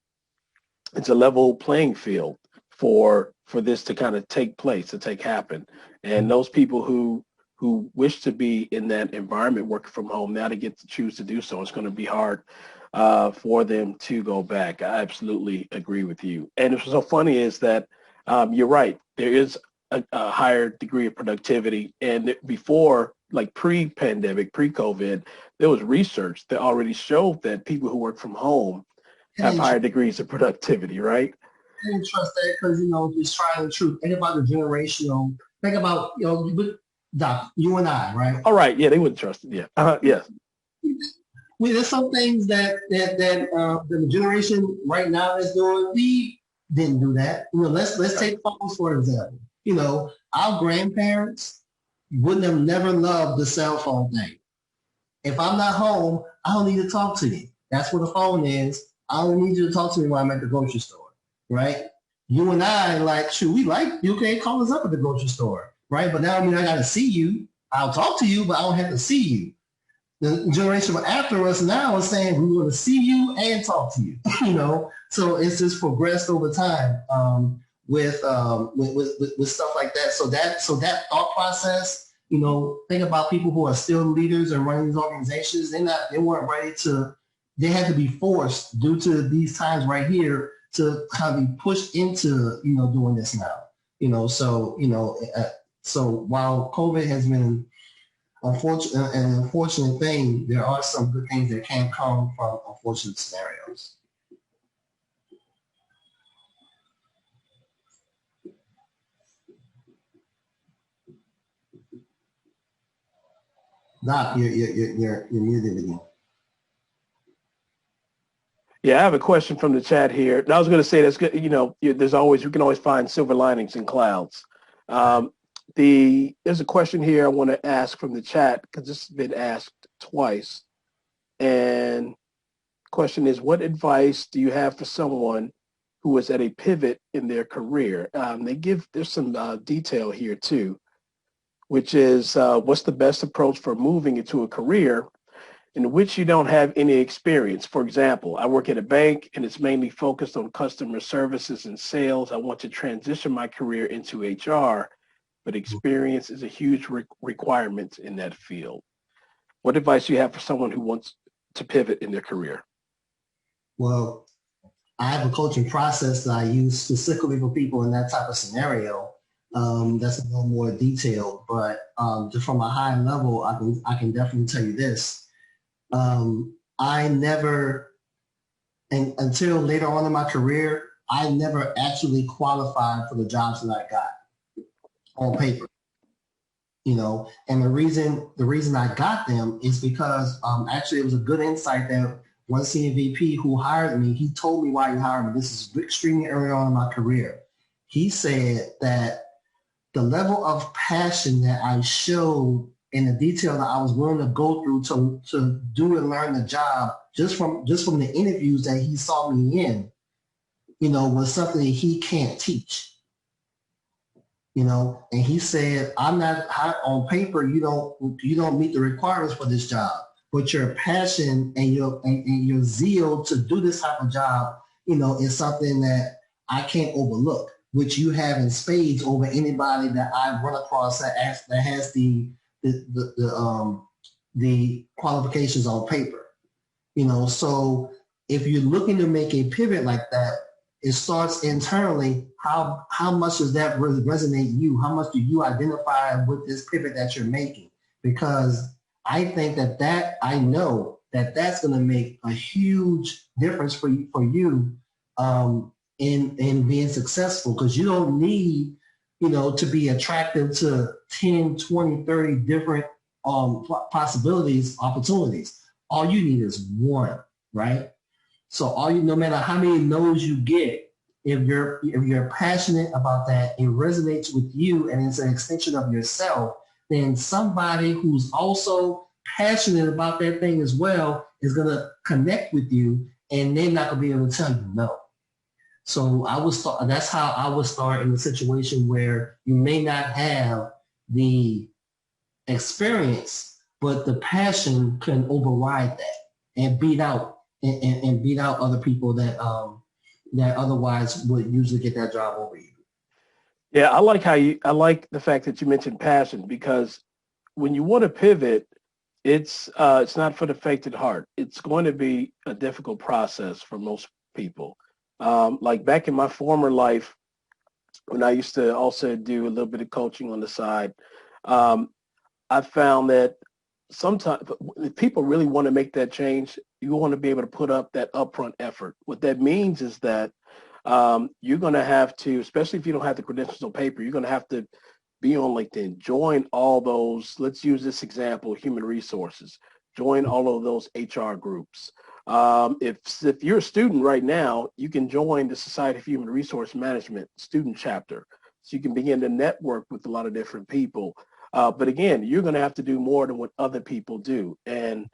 it's a level playing field for this to kind of take place, to take happen. And those people who wish to be in that environment working from home, now they get to choose to do so. It's going to be hard for them to go back. I absolutely agree with you. And what's so funny is that you're right. There is a higher degree of productivity. And before, like pre-pandemic, pre-COVID, there was research that already showed that people who work from home have higher degrees of productivity, right? I didn't trust that because, it's trial and true. Think about the generational, think about, Doc, you and I, right? All right. Yeah, they wouldn't trust it. Yeah. Yes. There's some things that the generation right now is doing. We didn't do that. Let's take phones for example. Our grandparents wouldn't have never loved the cell phone thing. If I'm not home, I don't need to talk to you. That's what a phone is. I don't need you to talk to me while I'm at the grocery store, right? You and I, you can't call us up at the grocery store, right? But now, I got to see you. I'll talk to you, but I don't have to see you. The generation after us now is saying we want to see you and talk to you, So it's just progressed over time with stuff like that. So that thought process, think about people who are still leaders and running these organizations. They weren't ready to. They had to be forced due to these times right here to kind of be pushed into doing this now. So while COVID has been an unfortunate thing, there are some good things that can come from unfortunate scenarios. Doc, you're muted again. Yeah, I have a question from the chat here. And I was going to say that's good. We can always find silver linings in clouds. There's a question here I want to ask from the chat because this has been asked twice. And the question is, what advice do you have for someone who is at a pivot in their career? There's some detail here too, which is what's the best approach for moving into a career in which you don't have any experience? For example, I work at a bank and it's mainly focused on customer services and sales. I want to transition my career into HR, but experience is a huge requirement in that field. What advice do you have for someone who wants to pivot in their career? Well, I have a coaching process that I use specifically for people in that type of scenario. That's a little more detailed, but just from a high level, I can definitely tell you this. I never, and until later on in my career, I never actually qualified for the jobs that I got on paper. And the reason I got them is because actually it was a good insight that one senior VP who hired me, he told me why he hired me. This is extremely early on in my career. He said that the level of passion that I showed and the detail that I was willing to go through to do and learn the job just from the interviews that he saw me in, was something that he can't teach. And he said, I'm not on paper, you don't meet the requirements for this job, but your passion and your zeal to do this type of job, is something that I can't overlook, which you have in spades over anybody that I've run across that has the qualifications on paper. So if you're looking to make a pivot like that, it starts internally. How much does that resonate you? How much do you identify with this pivot that you're making? Because I think I know that that's going to make a huge difference for you in being successful, because you don't need, to be attractive to 10, 20, 30 different possibilities, opportunities. All you need is one, right? So no matter how many no's you get, if you're passionate about that, it resonates with you and it's an extension of yourself, then somebody who's also passionate about that thing as well is going to connect with you, and they're not going to be able to tell you no. So that's how I would start in a situation where you may not have the experience, but the passion can override that and beat out other people that otherwise would usually get that job over you. Yeah, I like the fact that you mentioned passion, because when you want to pivot, it's not for the faint at heart. It's going to be a difficult process for most people. Like back in my former life, when I used to also do a little bit of coaching on the side, I found that sometimes if people really want to make that change, you want to be able to put up that upfront effort. What that means is that you're going to have to, especially if you don't have the credentials on paper, you're going to have to be on LinkedIn, join all those, let's use this example, human resources, join all of those HR groups. If you're a student right now, you can join the Society of Human Resource Management student chapter. So you can begin to network with a lot of different people. But again, you're going to have to do more than what other people do. And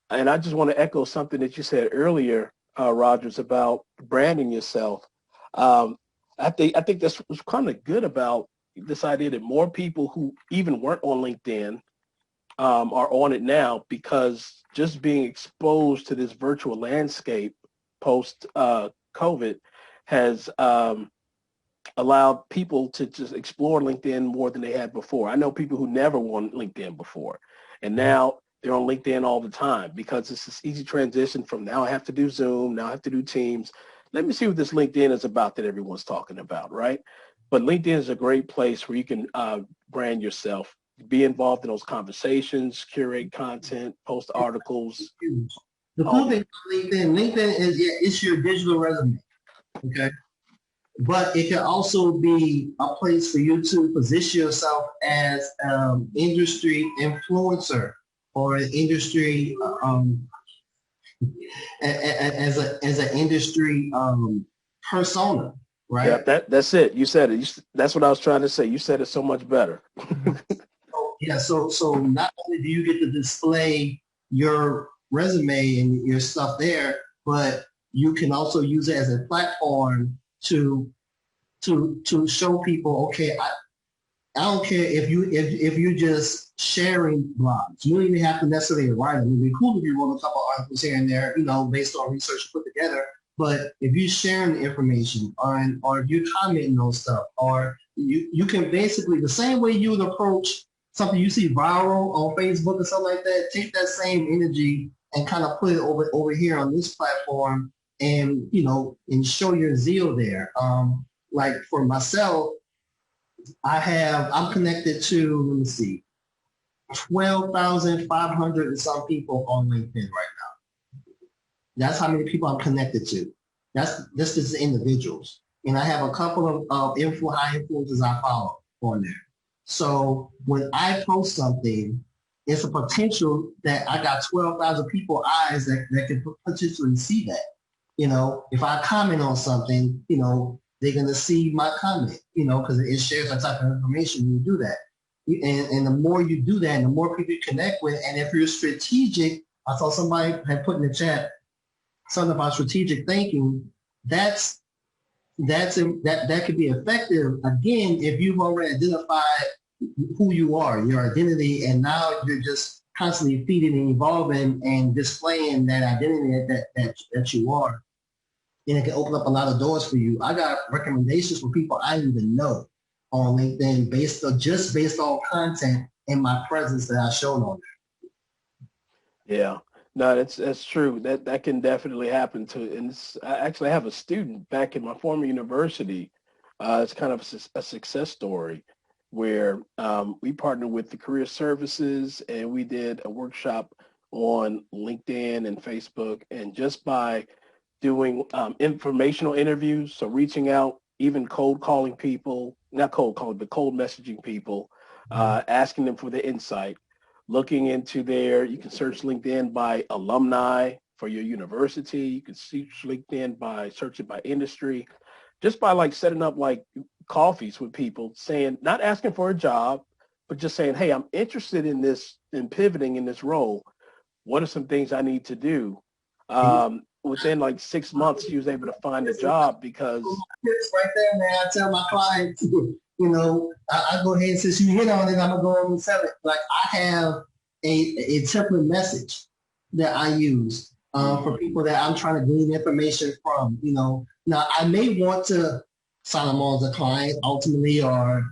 I just want to echo something that you said earlier, Rogers, about branding yourself. I think that's what's kind of good about this idea that more people who even weren't on LinkedIn are on it now, because just being exposed to this virtual landscape post COVID has allowed people to just explore LinkedIn more than they had before. I know people who never were on LinkedIn before, and now they're on LinkedIn all the time, because it's this easy transition from now I have to do Zoom, now I have to do Teams. Let me see what this LinkedIn is about that everyone's talking about, right? But LinkedIn is a great place where you can brand yourself, be involved in those conversations, curate content, post articles. The cool thing about LinkedIn is, it's your digital resume, okay? But it can also be a place for you to position yourself as an industry influencer or an industry as an industry persona, right? Yeah, that's it. You said it. That's what I was trying to say. You said it so much better. So not only do you get to display your resume and your stuff there, but you can also use it as a platform to show people, okay, I don't care if you're just sharing blogs. You don't even have to necessarily write them. It'd be cool if you wrote a couple articles here and there, based on research you put together. But if you're sharing the information, or if you're commenting on stuff, or you can basically, the same way you would approach something you see viral on Facebook or something like that, take that same energy and kind of put it over here on this platform, and and show your zeal there. Like for myself, I'm connected to, let me see, 12,500 and some people on LinkedIn right now. That's how many people I'm connected to. That's just individuals. And I have a couple of high influencers I follow on there. So when I post something, it's a potential that I got 12,000 people eyes that can potentially see that. If I comment on something, they're going to see my comment, because it shares that type of information when you do that. And the more you do that, and the more people you connect with, and if you're strategic, I saw somebody had put in the chat something about strategic thinking. That could be effective, again, if you've already identified who you are, your identity, and now you're just constantly feeding and evolving and displaying that identity that you are. And it can open up a lot of doors for you. I got recommendations from people I didn't even know on LinkedIn based on content and my presence that I showed on there. Yeah. No, that's true. That can definitely happen too. And I actually have a student back in my former university. It's kind of a success story where we partnered with the career services and we did a workshop on LinkedIn and Facebook. And just by doing informational interviews, so reaching out, even cold calling people, not cold calling, but cold messaging people, asking them for their insight, looking into you can search LinkedIn by alumni for your university. You can search LinkedIn by searching by industry, just by like setting up like coffees with people saying, not asking for a job, but just saying, hey, I'm interested in this, in pivoting in this role. What are some things I need to do? Within like 6 months, she was able to find a job because. Tips right there, man. I tell my clients, I go ahead, since you hit on it, I'm going to go over and sell it. Like I have a template message that I use for people that I'm trying to glean information from, Now, I may want to sign them on as a client ultimately or,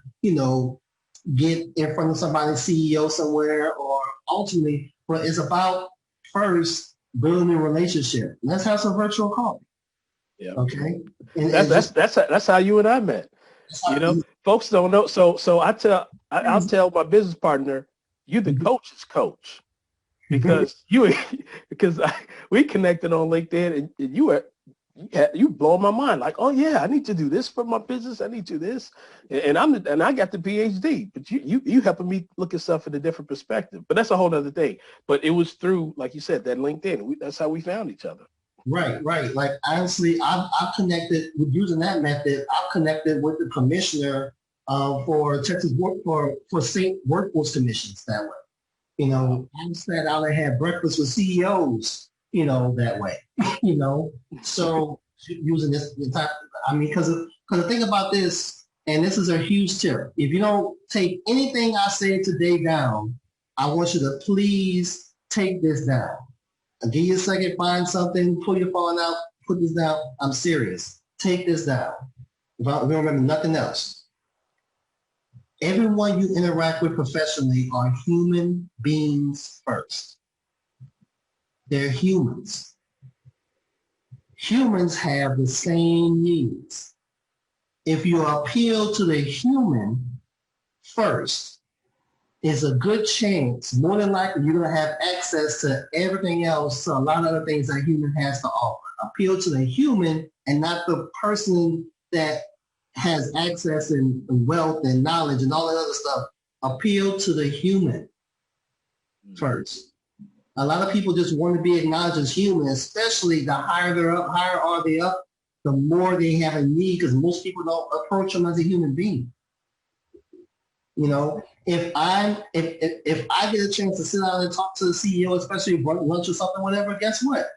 get in front of somebody's CEO somewhere or ultimately, but it's about first building a relationship. Let's have some virtual coffee. Yeah. Okay. And that's how you and I met. Folks don't know. So I'll tell my business partner, you the coach's coach, because we connected on LinkedIn and you blow my mind. Like, oh yeah, I need to do this for my business. I need to do this, and I got the Ph.D. But you helping me look at stuff in a different perspective. But that's a whole other thing. But it was through, like you said, that LinkedIn. That's how we found each other. Right. Like honestly, I've connected with using that method. I've connected with the commissioner for Texas for state workforce commissions that way. I sat out and had breakfast with CEOs. That way. So using this type. Because the thing about this, and this is a huge tip. If you don't take anything I say today down, I want you to please take this down. I'll give you a second, find something, pull your phone out, put this down. I'm serious. Take this down. If I don't remember nothing else. Everyone you interact with professionally are human beings first. They're humans. Humans have the same needs. If you appeal to the human first, it's a good chance, more than likely, you're going to have access to everything else, to a lot of other things that human has to offer. Appeal to the human and not the person that has access and wealth and knowledge and all that other stuff. Appeal to the human first. A lot of people just want to be acknowledged as human, especially the higher they're up, higher are they up, the more they have a need, because most people don't approach them as a human being. If I get a chance to sit down and talk to the CEO, especially lunch or something, whatever, guess what?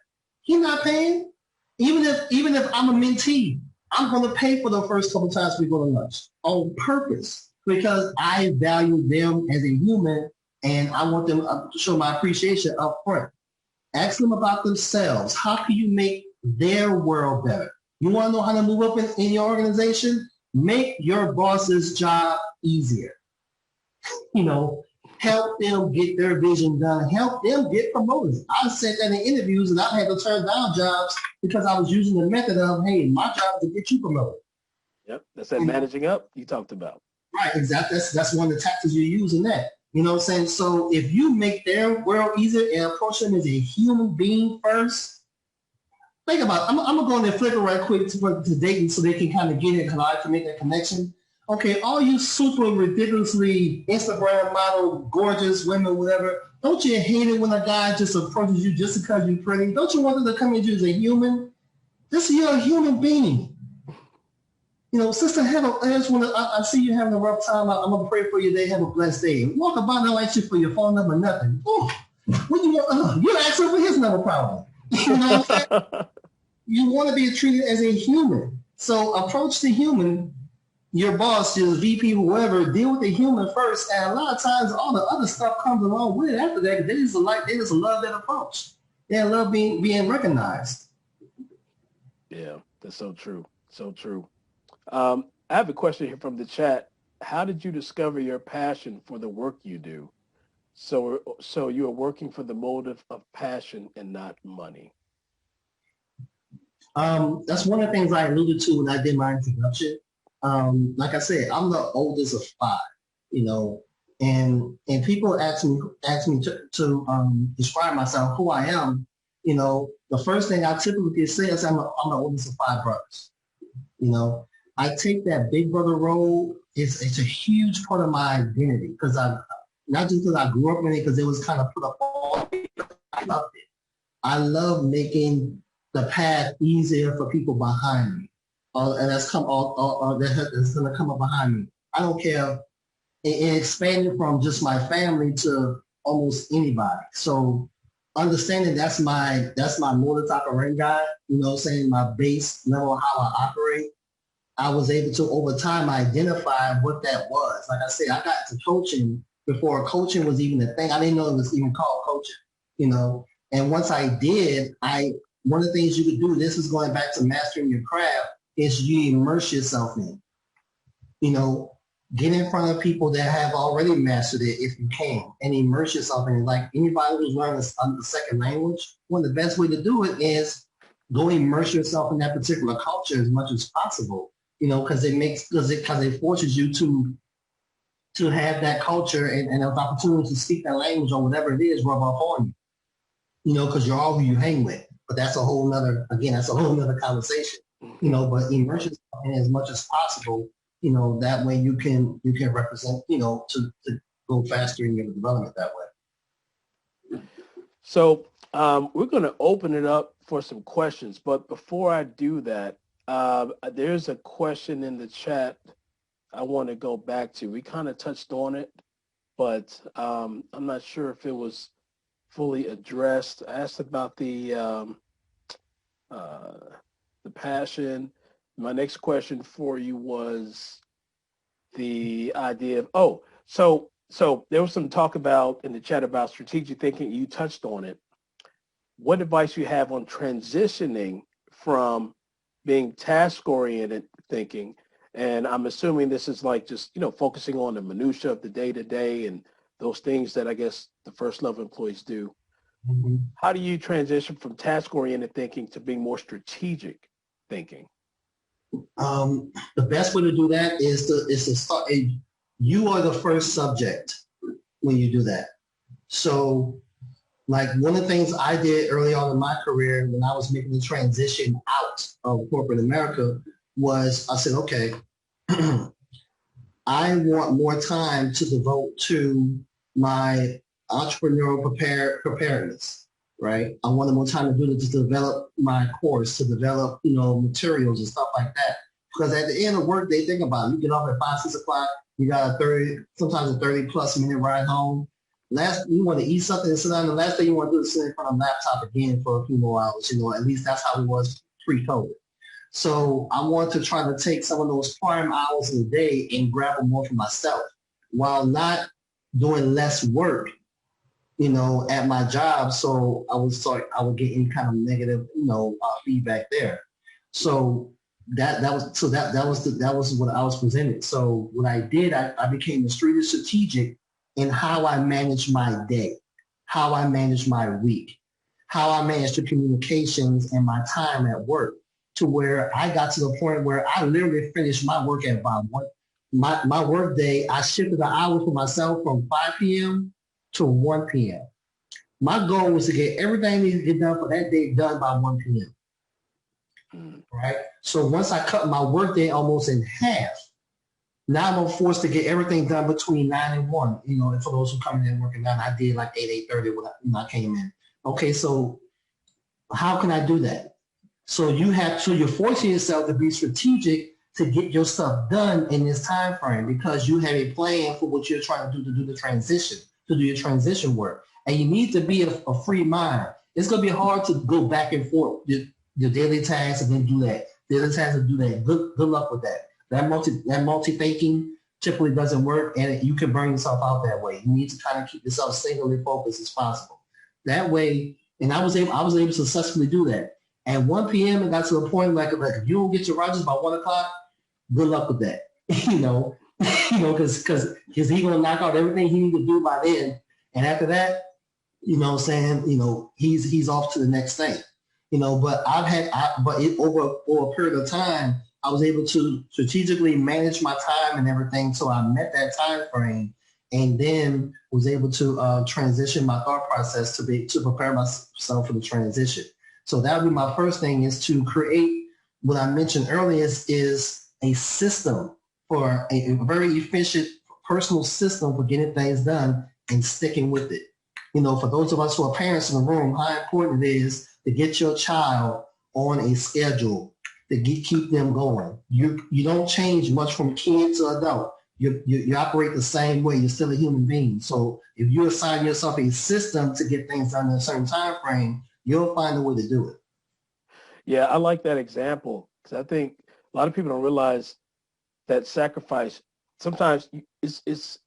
He's not paying. Even if I'm a mentee, I'm going to pay for the first couple times we go to lunch on purpose because I value them as a human and I want them to show my appreciation up front. Ask them about themselves. How can you make their world better? You want to know how to move up in your organization? Make your boss's job easier. Help them get their vision done. Help them get promoted. I've said that in interviews and I've had to turn down jobs because I was using the method of, hey, my job is to get you promoted. Yep, that's that managing up you talked about. Right, exactly. That's one of the tactics you use in that. You know what I'm saying? So if you make their world easier and approach them as a human being first, think about it. I'm going to go in there flicker right quick to Dayton so they can kind of get it because I can make that connection. Okay, all you super ridiculously Instagram model, gorgeous women, whatever, don't you hate it when a guy just approaches you just because you're pretty? Don't you want them to come at you as a human? You're a human being. Sister, I see you having a rough time. I'm going to pray for you today. Have a blessed day. Walk about not like you for your phone number, nothing. Oh, what do you want? You're asking for his number, probably. You know what I'm saying? You want to be treated as a human. So approach the human. your boss, your VP, whoever, deal with the human first, and a lot of times all the other stuff comes along with it after that. They just love that approach. They love being recognized. Yeah, that's so true. So true. I have a question here from the chat. How did you discover your passion for the work you do? So you are working for the motive of passion and not money. That's one of the things I alluded to when I did my introduction. Like I said, I'm the oldest of five, you know, and people ask me to describe myself, who I am. You know, the first thing I typically say is I'm the oldest of five brothers. You know, I take that big brother role. It's a huge part of my identity because not just because I grew up in it, because it was kind of put up on me. I loved it. I love making the path easier for people behind me, and that's going to come up behind me. I don't care. It expanded from just my family to almost anybody. So understanding that's my modus operandi, you know, saying my base level of how I operate. I was able to over time identify what that was. Like I said, I got to coaching before coaching was even a thing. I didn't know it was even called coaching, you know. And once I did, one of the things you could do, this is going back to mastering your craft, is you immerse yourself in. You know, get in front of people that have already mastered it if you can, and immerse yourself in it. Like anybody who's learning a second language, one of the best way to do it is go immerse yourself in that particular culture as much as possible. You know, because it forces you to have that culture and those opportunities to speak that language or whatever it is rub off on you. You know, because you're all who you hang with. But that's a whole nother conversation. You know, but immerse yourself in as much as possible. You know, that way you can represent, you know, to go faster in your development that way. So we're going to open it up for some questions. But before I do that, there's a question in the chat I want to go back to. We kind of touched on it, but I'm not sure if it was fully addressed. I asked about the passion. My next question for you was the idea of, so there was some talk about in the chat about strategic thinking. You touched on it. What advice you have on transitioning from being task-oriented thinking? And I'm assuming this is like just, you know, focusing on the minutia of the day-to-day and those things that I guess the first level employees do. Mm-hmm. How do you transition from task-oriented thinking to being more strategic thinking? The best way to do that is to start. You are the first subject when you do that. So, like one of the things I did early on in my career when I was making the transition out of corporate America was I said, okay, I want more time to devote to my entrepreneurial preparedness, right? I wanted more time to do it to develop my course, to develop, you know, materials and stuff like that. Because at the end of work, they think about it. You get off at 5, 6 o'clock, you got sometimes a 30+ minute ride home. You want to eat something and sit down. The last thing you want to do is sit in front of a laptop again for a few more hours. You know, at least that's how it was pre-COVID. So I want to try to take some of those prime hours of the day and grab them more for myself while not doing less work, you know, at my job. So I would get any kind of negative, you know, feedback there. So that was what I was presented. So what I did, I became extremely strategic in how I manage my day, how I manage my week, how I manage the communications and my time at work, to where I got to the point where I literally finished my work at about my work day. I shifted the hours for myself from 5 p.m. to 1 p.m. My goal was to get everything I needed to get done for that day done by 1 p.m. Right? So once I cut my work day almost in half, now I'm forced to get everything done between 9 and 1. You know, and for those who come in and working down, I did like 8:30 when I came in. Okay, so how can I do that? So you're forcing yourself to be strategic to get your stuff done in this time frame because you have a plan for what you're trying to do the transition, to do your transition work. And you need to be a free mind. It's going to be hard to go back and forth, your daily tasks and then do that. Daily tasks and do that. Good luck with that. That multi-thinking typically doesn't work, and you can burn yourself out that way. You need to kind of keep yourself singularly focused as possible. That way, and I was able to successfully do that. At 1 p.m. it got to a point like if you don't get to Rogers by 1 o'clock, good luck with that. you know, because he's gonna knock out everything he needs to do by then, and after that, he's off to the next thing. But over a period of time, I was able to strategically manage my time and everything, so I met that time frame, and then was able to transition my thought process to prepare myself for the transition. So that would be my first thing, is to create what I mentioned earlier is a system for a very efficient personal system for getting things done and sticking with it. For those of us who are parents in the room, how important it is to get your child on a schedule to keep them going. You don't change much from kid to adult. You operate the same way. You're still a human being. So if you assign yourself a system to get things done in a certain time frame, you'll find a way to do it. Yeah, I like that example, because I think a lot of people don't realize that sacrifice. Sometimes it's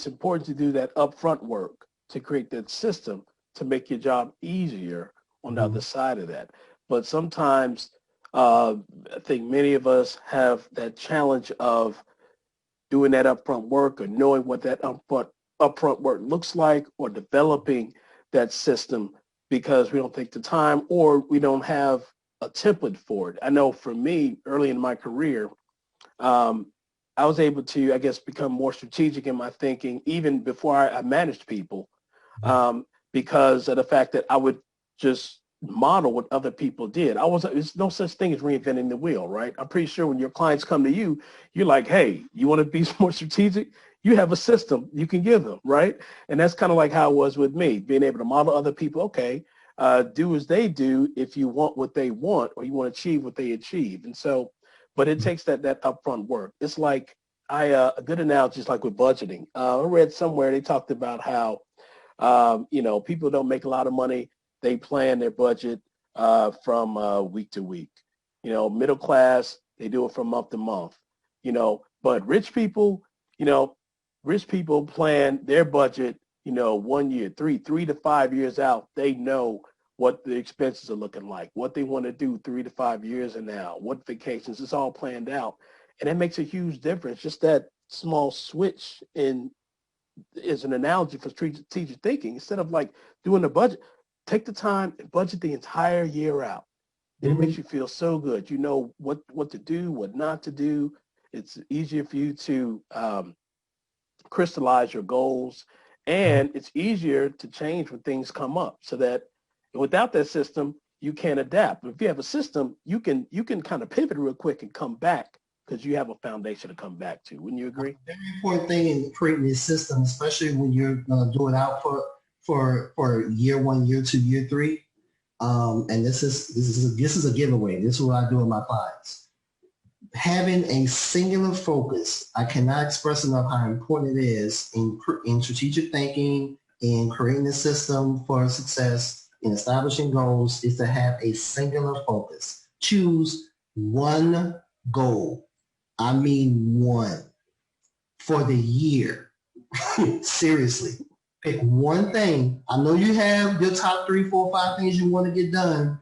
important to do that upfront work to create that system to make your job easier on the other side of that. But sometimes I think many of us have that challenge of doing that upfront work, or knowing what that upfront work looks like, or developing that system, because we don't take the time, or we don't have a template for it. I know for me, early in my career, I was able to, I guess, become more strategic in my thinking, even before I managed people, because of the fact that I would just model what other people did. There's no such thing as reinventing the wheel, right? I'm pretty sure when your clients come to you, you're like, hey, you want to be more strategic? You have a system you can give them, right? And that's kind of like how it was with me, being able to model other people. Okay, do as they do if you want what they want, or you want to achieve what they achieve. And so, but it takes that upfront work. It's like a good analogy is like with budgeting. I read somewhere they talked about how people don't make a lot of money. They plan their budget from week to week. Middle class, they do it from month to month. But rich people plan their budget, 1 year, 3 to 5 years out. They know what the expenses are looking like, what they want to do 3 to 5 years and now, what vacations. It's all planned out. And that makes a huge difference. Just that small switch is an analogy for strategic thinking. Instead of like doing a budget, take the time and budget the entire year out. And it makes you feel so good. You know what to do, what not to do. It's easier for you to crystallize your goals, and it's easier to change when things come up, so that without that system, you can't adapt. But if you have a system, you can kind of pivot real quick and come back, because you have a foundation to come back to. Wouldn't you agree? Very important thing in creating this system, especially when you're going to do an output for year 1, year 2, year 3. And this is a giveaway. This is what I do with my clients. Having a singular focus, I cannot express enough how important it is in strategic thinking, in creating a system for success, in establishing goals, is to have a singular focus. Choose one goal. I mean one, for the year. Seriously. Pick one thing. I know you have your top 3, 4, 5 things you want to get done,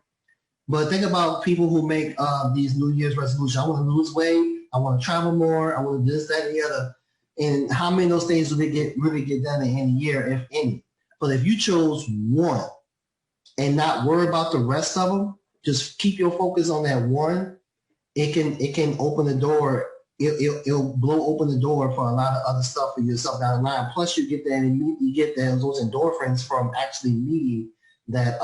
but think about people who make these New Year's resolutions. I want to lose weight. I want to travel more. I want to do this, that, and the other. And how many of those things do they really get done in a year, if any? But if you chose one and not worry about the rest of them, just keep your focus on that one, it can open the door. It'll blow open the door for a lot of other stuff for yourself down the line. Plus, you get those endorphins from actually meeting that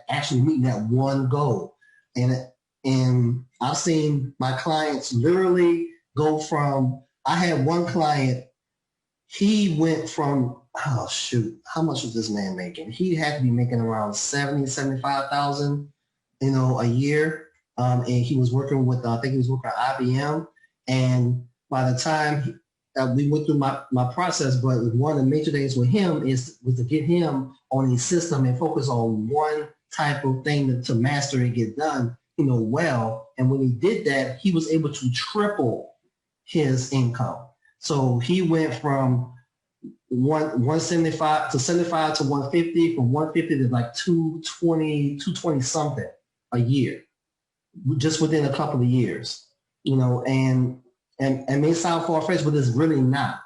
actually meeting that one goal. And I've seen my clients literally go from. I had one client. He went from, oh shoot, how much was this man making? He had to be making around 75,000, a year. And he was working with, I think he was working at IBM. And by the time we went through my process, but one of the major things with him was to get him on a system and focus on one type of thing to master and get done. well. And when he did that, he was able to triple his income. So he went from 175 to 75 to 150, from 150 to like 220 something a year, just within a couple of years, and may sound far-fetched, but it's really not.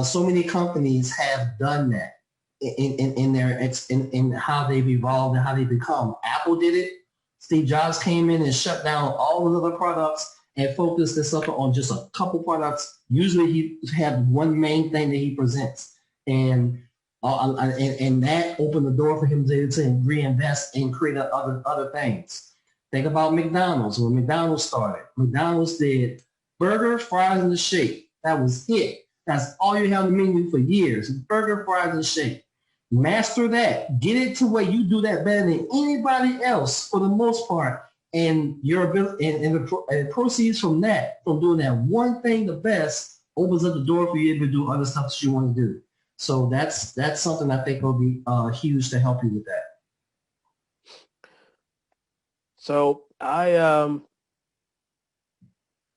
So many companies have done that in how they've evolved and how they become. Apple did it. Steve Jobs came in and shut down all the other products and focused this up on just a couple products. Usually he had one main thing that he presents, and that opened the door for him to reinvest and create other things. Think about McDonald's. When McDonald's started, McDonald's did burger, fries, and a shake. That was it. That's all you have on the menu for years. Burger, fries, and shake. Master that. Get it to where you do that better than anybody else for the most part. And your ability and the proceeds from that, from doing that one thing the best, opens up the door for you to do other stuff that you want to do. So that's something I think will be huge to help you with that. So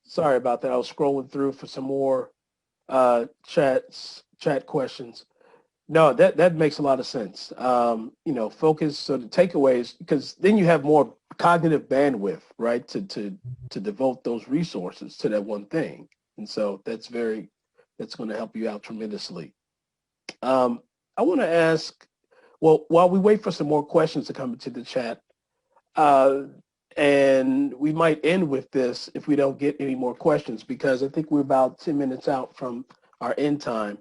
sorry about that. I was scrolling through for some more chat questions. No, that makes a lot of sense. Focus. So the takeaways, because then you have more cognitive bandwidth, right, to devote those resources to that one thing, and so that's going to help you out tremendously. I want to ask, well, while we wait for some more questions to come into the chat, and we might end with this if we don't get any more questions, because I think we're about 10 minutes out from our end time.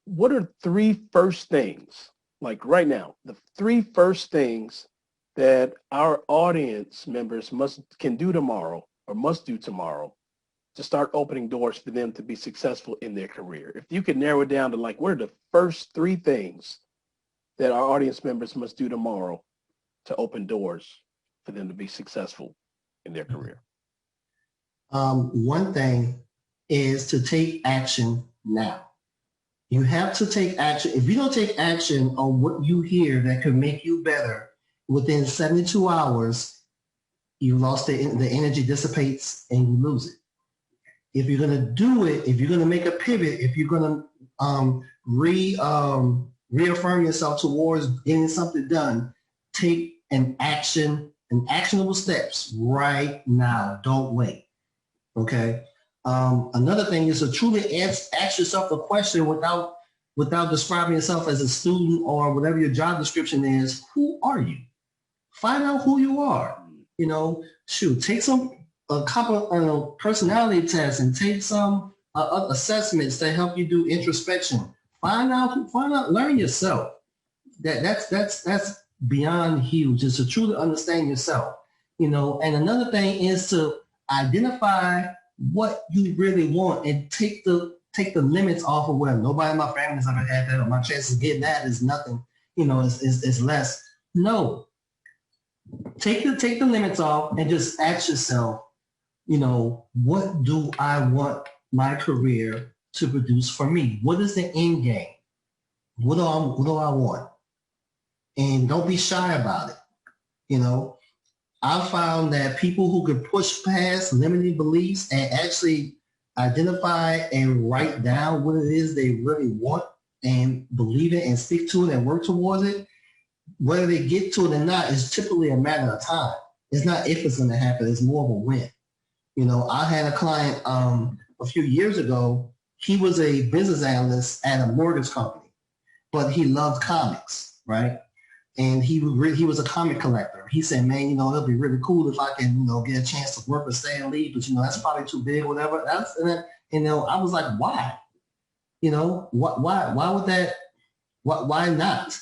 What are three first things, like right now, the three first things that our audience members can do tomorrow or must do tomorrow to start opening doors for them to be successful in their career? If you could narrow it down to what are the first three things that our audience members must do tomorrow to open doors for them to be successful in their career? One thing is to take action now. You have to take action. If you don't take action on what you hear that could make you better within 72 hours, you lost the energy dissipates and you lose it. If you're going to do it, if you're going to make a pivot, if you're going to reaffirm yourself towards getting something done, take actionable steps right now. Don't wait. Okay. Another thing is to truly ask yourself a question without describing yourself as a student or whatever your job description is. Who are you? Find out who you are. Take a couple personality tests and take some assessments that help you do introspection. Learn yourself. That's beyond huge, is to truly understand yourself. And another thing is to identify what you really want and take the limits off of where nobody in my family has ever had that, or my chances of getting that is nothing, is less. No. Take the limits off and just ask yourself, what do I want my career to produce for me? What is the end game? What do I want? And don't be shy about it. I found that people who could push past limiting beliefs and actually identify and write down what it is they really want and believe it and stick to it and work towards it, whether they get to it or not is typically a matter of time. It's not if it's going to happen. It's more of a when. I had a client a few years ago. He was a business analyst at a mortgage company, but he loved comics, right? And he was a comic collector. He said, man, it'll be really cool if I can, get a chance to work with Stan Lee, but that's probably too big or whatever. I was like, why? Why would that? Why not?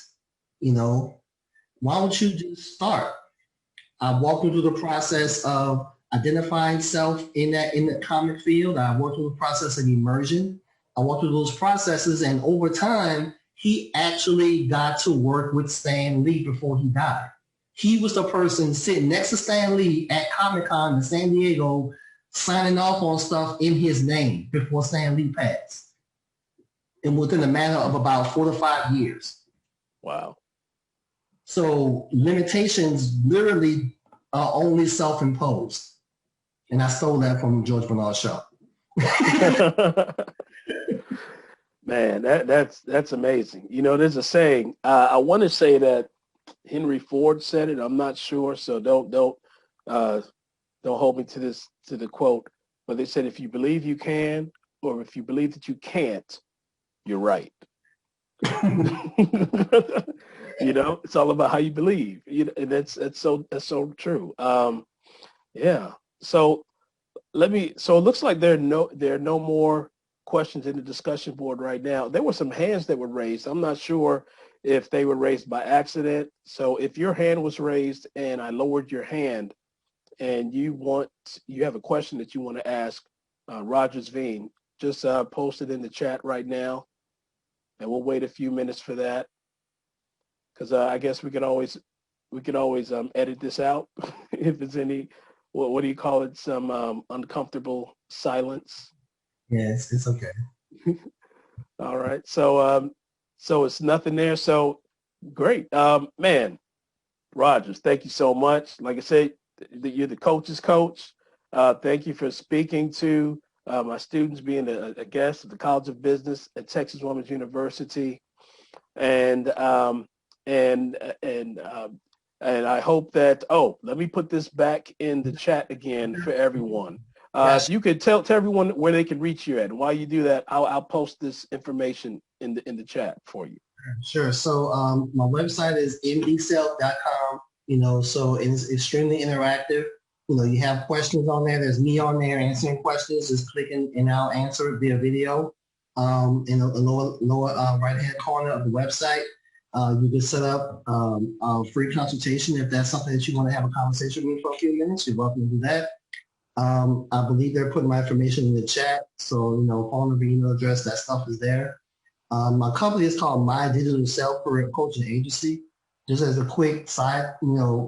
Why don't you just start? I walked him through the process of identifying self in the comic field. I walked through the process of immersion. I walked through those processes, and over time, he actually got to work with Stan Lee before he died. He was the person sitting next to Stan Lee at Comic-Con in San Diego, signing off on stuff in his name before Stan Lee passed. And within a matter of about 4 to 5 years. Wow. So limitations literally are only self-imposed. And I stole that from George Bernard Shaw. Man, that's amazing. You know, there's a saying. I want to say that Henry Ford said it. I'm not sure, so don't hold me to the quote. But they said if you believe you can, or if you believe that you can't, you're right. You know, it's all about how you believe. You know, and that's so true. Yeah. So so it looks like there are no more questions in the discussion board right now. There were some hands that were raised. I'm not sure if they were raised by accident. So if your hand was raised and I lowered your hand and you have a question that you want to ask Rogers Vigne, just post it in the chat right now, and we'll wait a few minutes for that because I guess we could always edit this out if there's any what do you call it, some uncomfortable silence. Yeah, it's okay. All right, so it's nothing there. So great, man. Rogers, thank you so much. Like I said, you're the coach's coach. Thank you for speaking to my students, being a guest at the College of Business at Texas Women's University, and and and and I hope that. Oh, let me put this back in the chat again for everyone. If you could tell everyone where they can reach you at, and while you do that, I'll post this information in the chat for you. Sure. So my website is mdself.com, so it's extremely interactive. You have questions on there. There's me on there answering questions. Just clicking and I'll answer it via video. In the lower right-hand corner of the website, you can set up a free consultation if that's something that you want to have a conversation with me for a few minutes. You're welcome to do that. I believe they're putting my information in the chat. So, phone number, email address, that stuff is there. My company is called My Digital Self Career Coaching Agency. Just as a quick side,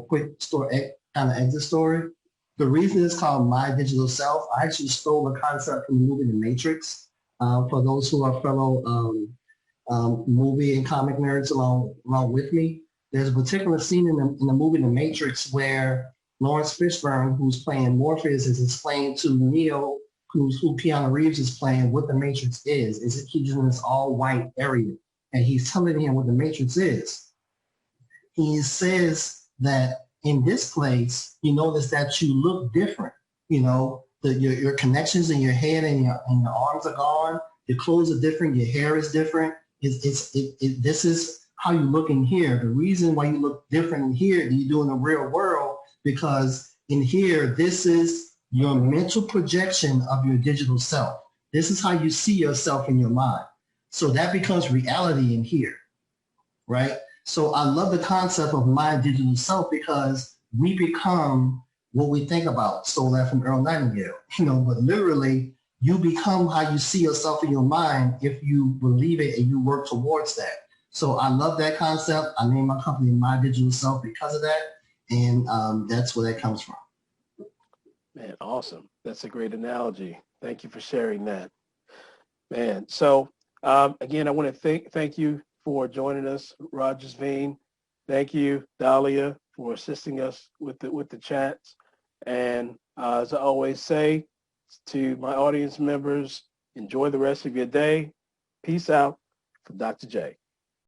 quick story, kind of exit story. The reason it's called My Digital Self, I actually stole the concept from the movie The Matrix. For those who are fellow movie and comic nerds along with me, there's a particular scene in the movie The Matrix where Lawrence Fishburne, who's playing Morpheus, is explaining to Neo, who Keanu Reeves is playing, what the Matrix is. He's in this all white area, and he's telling him what the Matrix is. He says that in this place, you notice that you look different. Your connections in your head and your arms are gone. Your clothes are different. Your hair is different. This is how you look in here. The reason why you look different in here than you do in the real world, because in here, this is your mental projection of your digital self. This is how you see yourself in your mind. So that becomes reality in here, right? So I love the concept of my digital self because we become what we think about. Stole that from Earl Nightingale, but literally you become how you see yourself in your mind if you believe it and you work towards that. So I love that concept. I named my company My Digital Self because of that. And that's where that comes from. Man, awesome. That's a great analogy. Thank you for sharing that. Man, so again, I want to thank you for joining us, Rogers Vigne. Thank you, Dahlia, for assisting us with the chats. And as I always say to my audience members, enjoy the rest of your day. Peace out from Dr. J.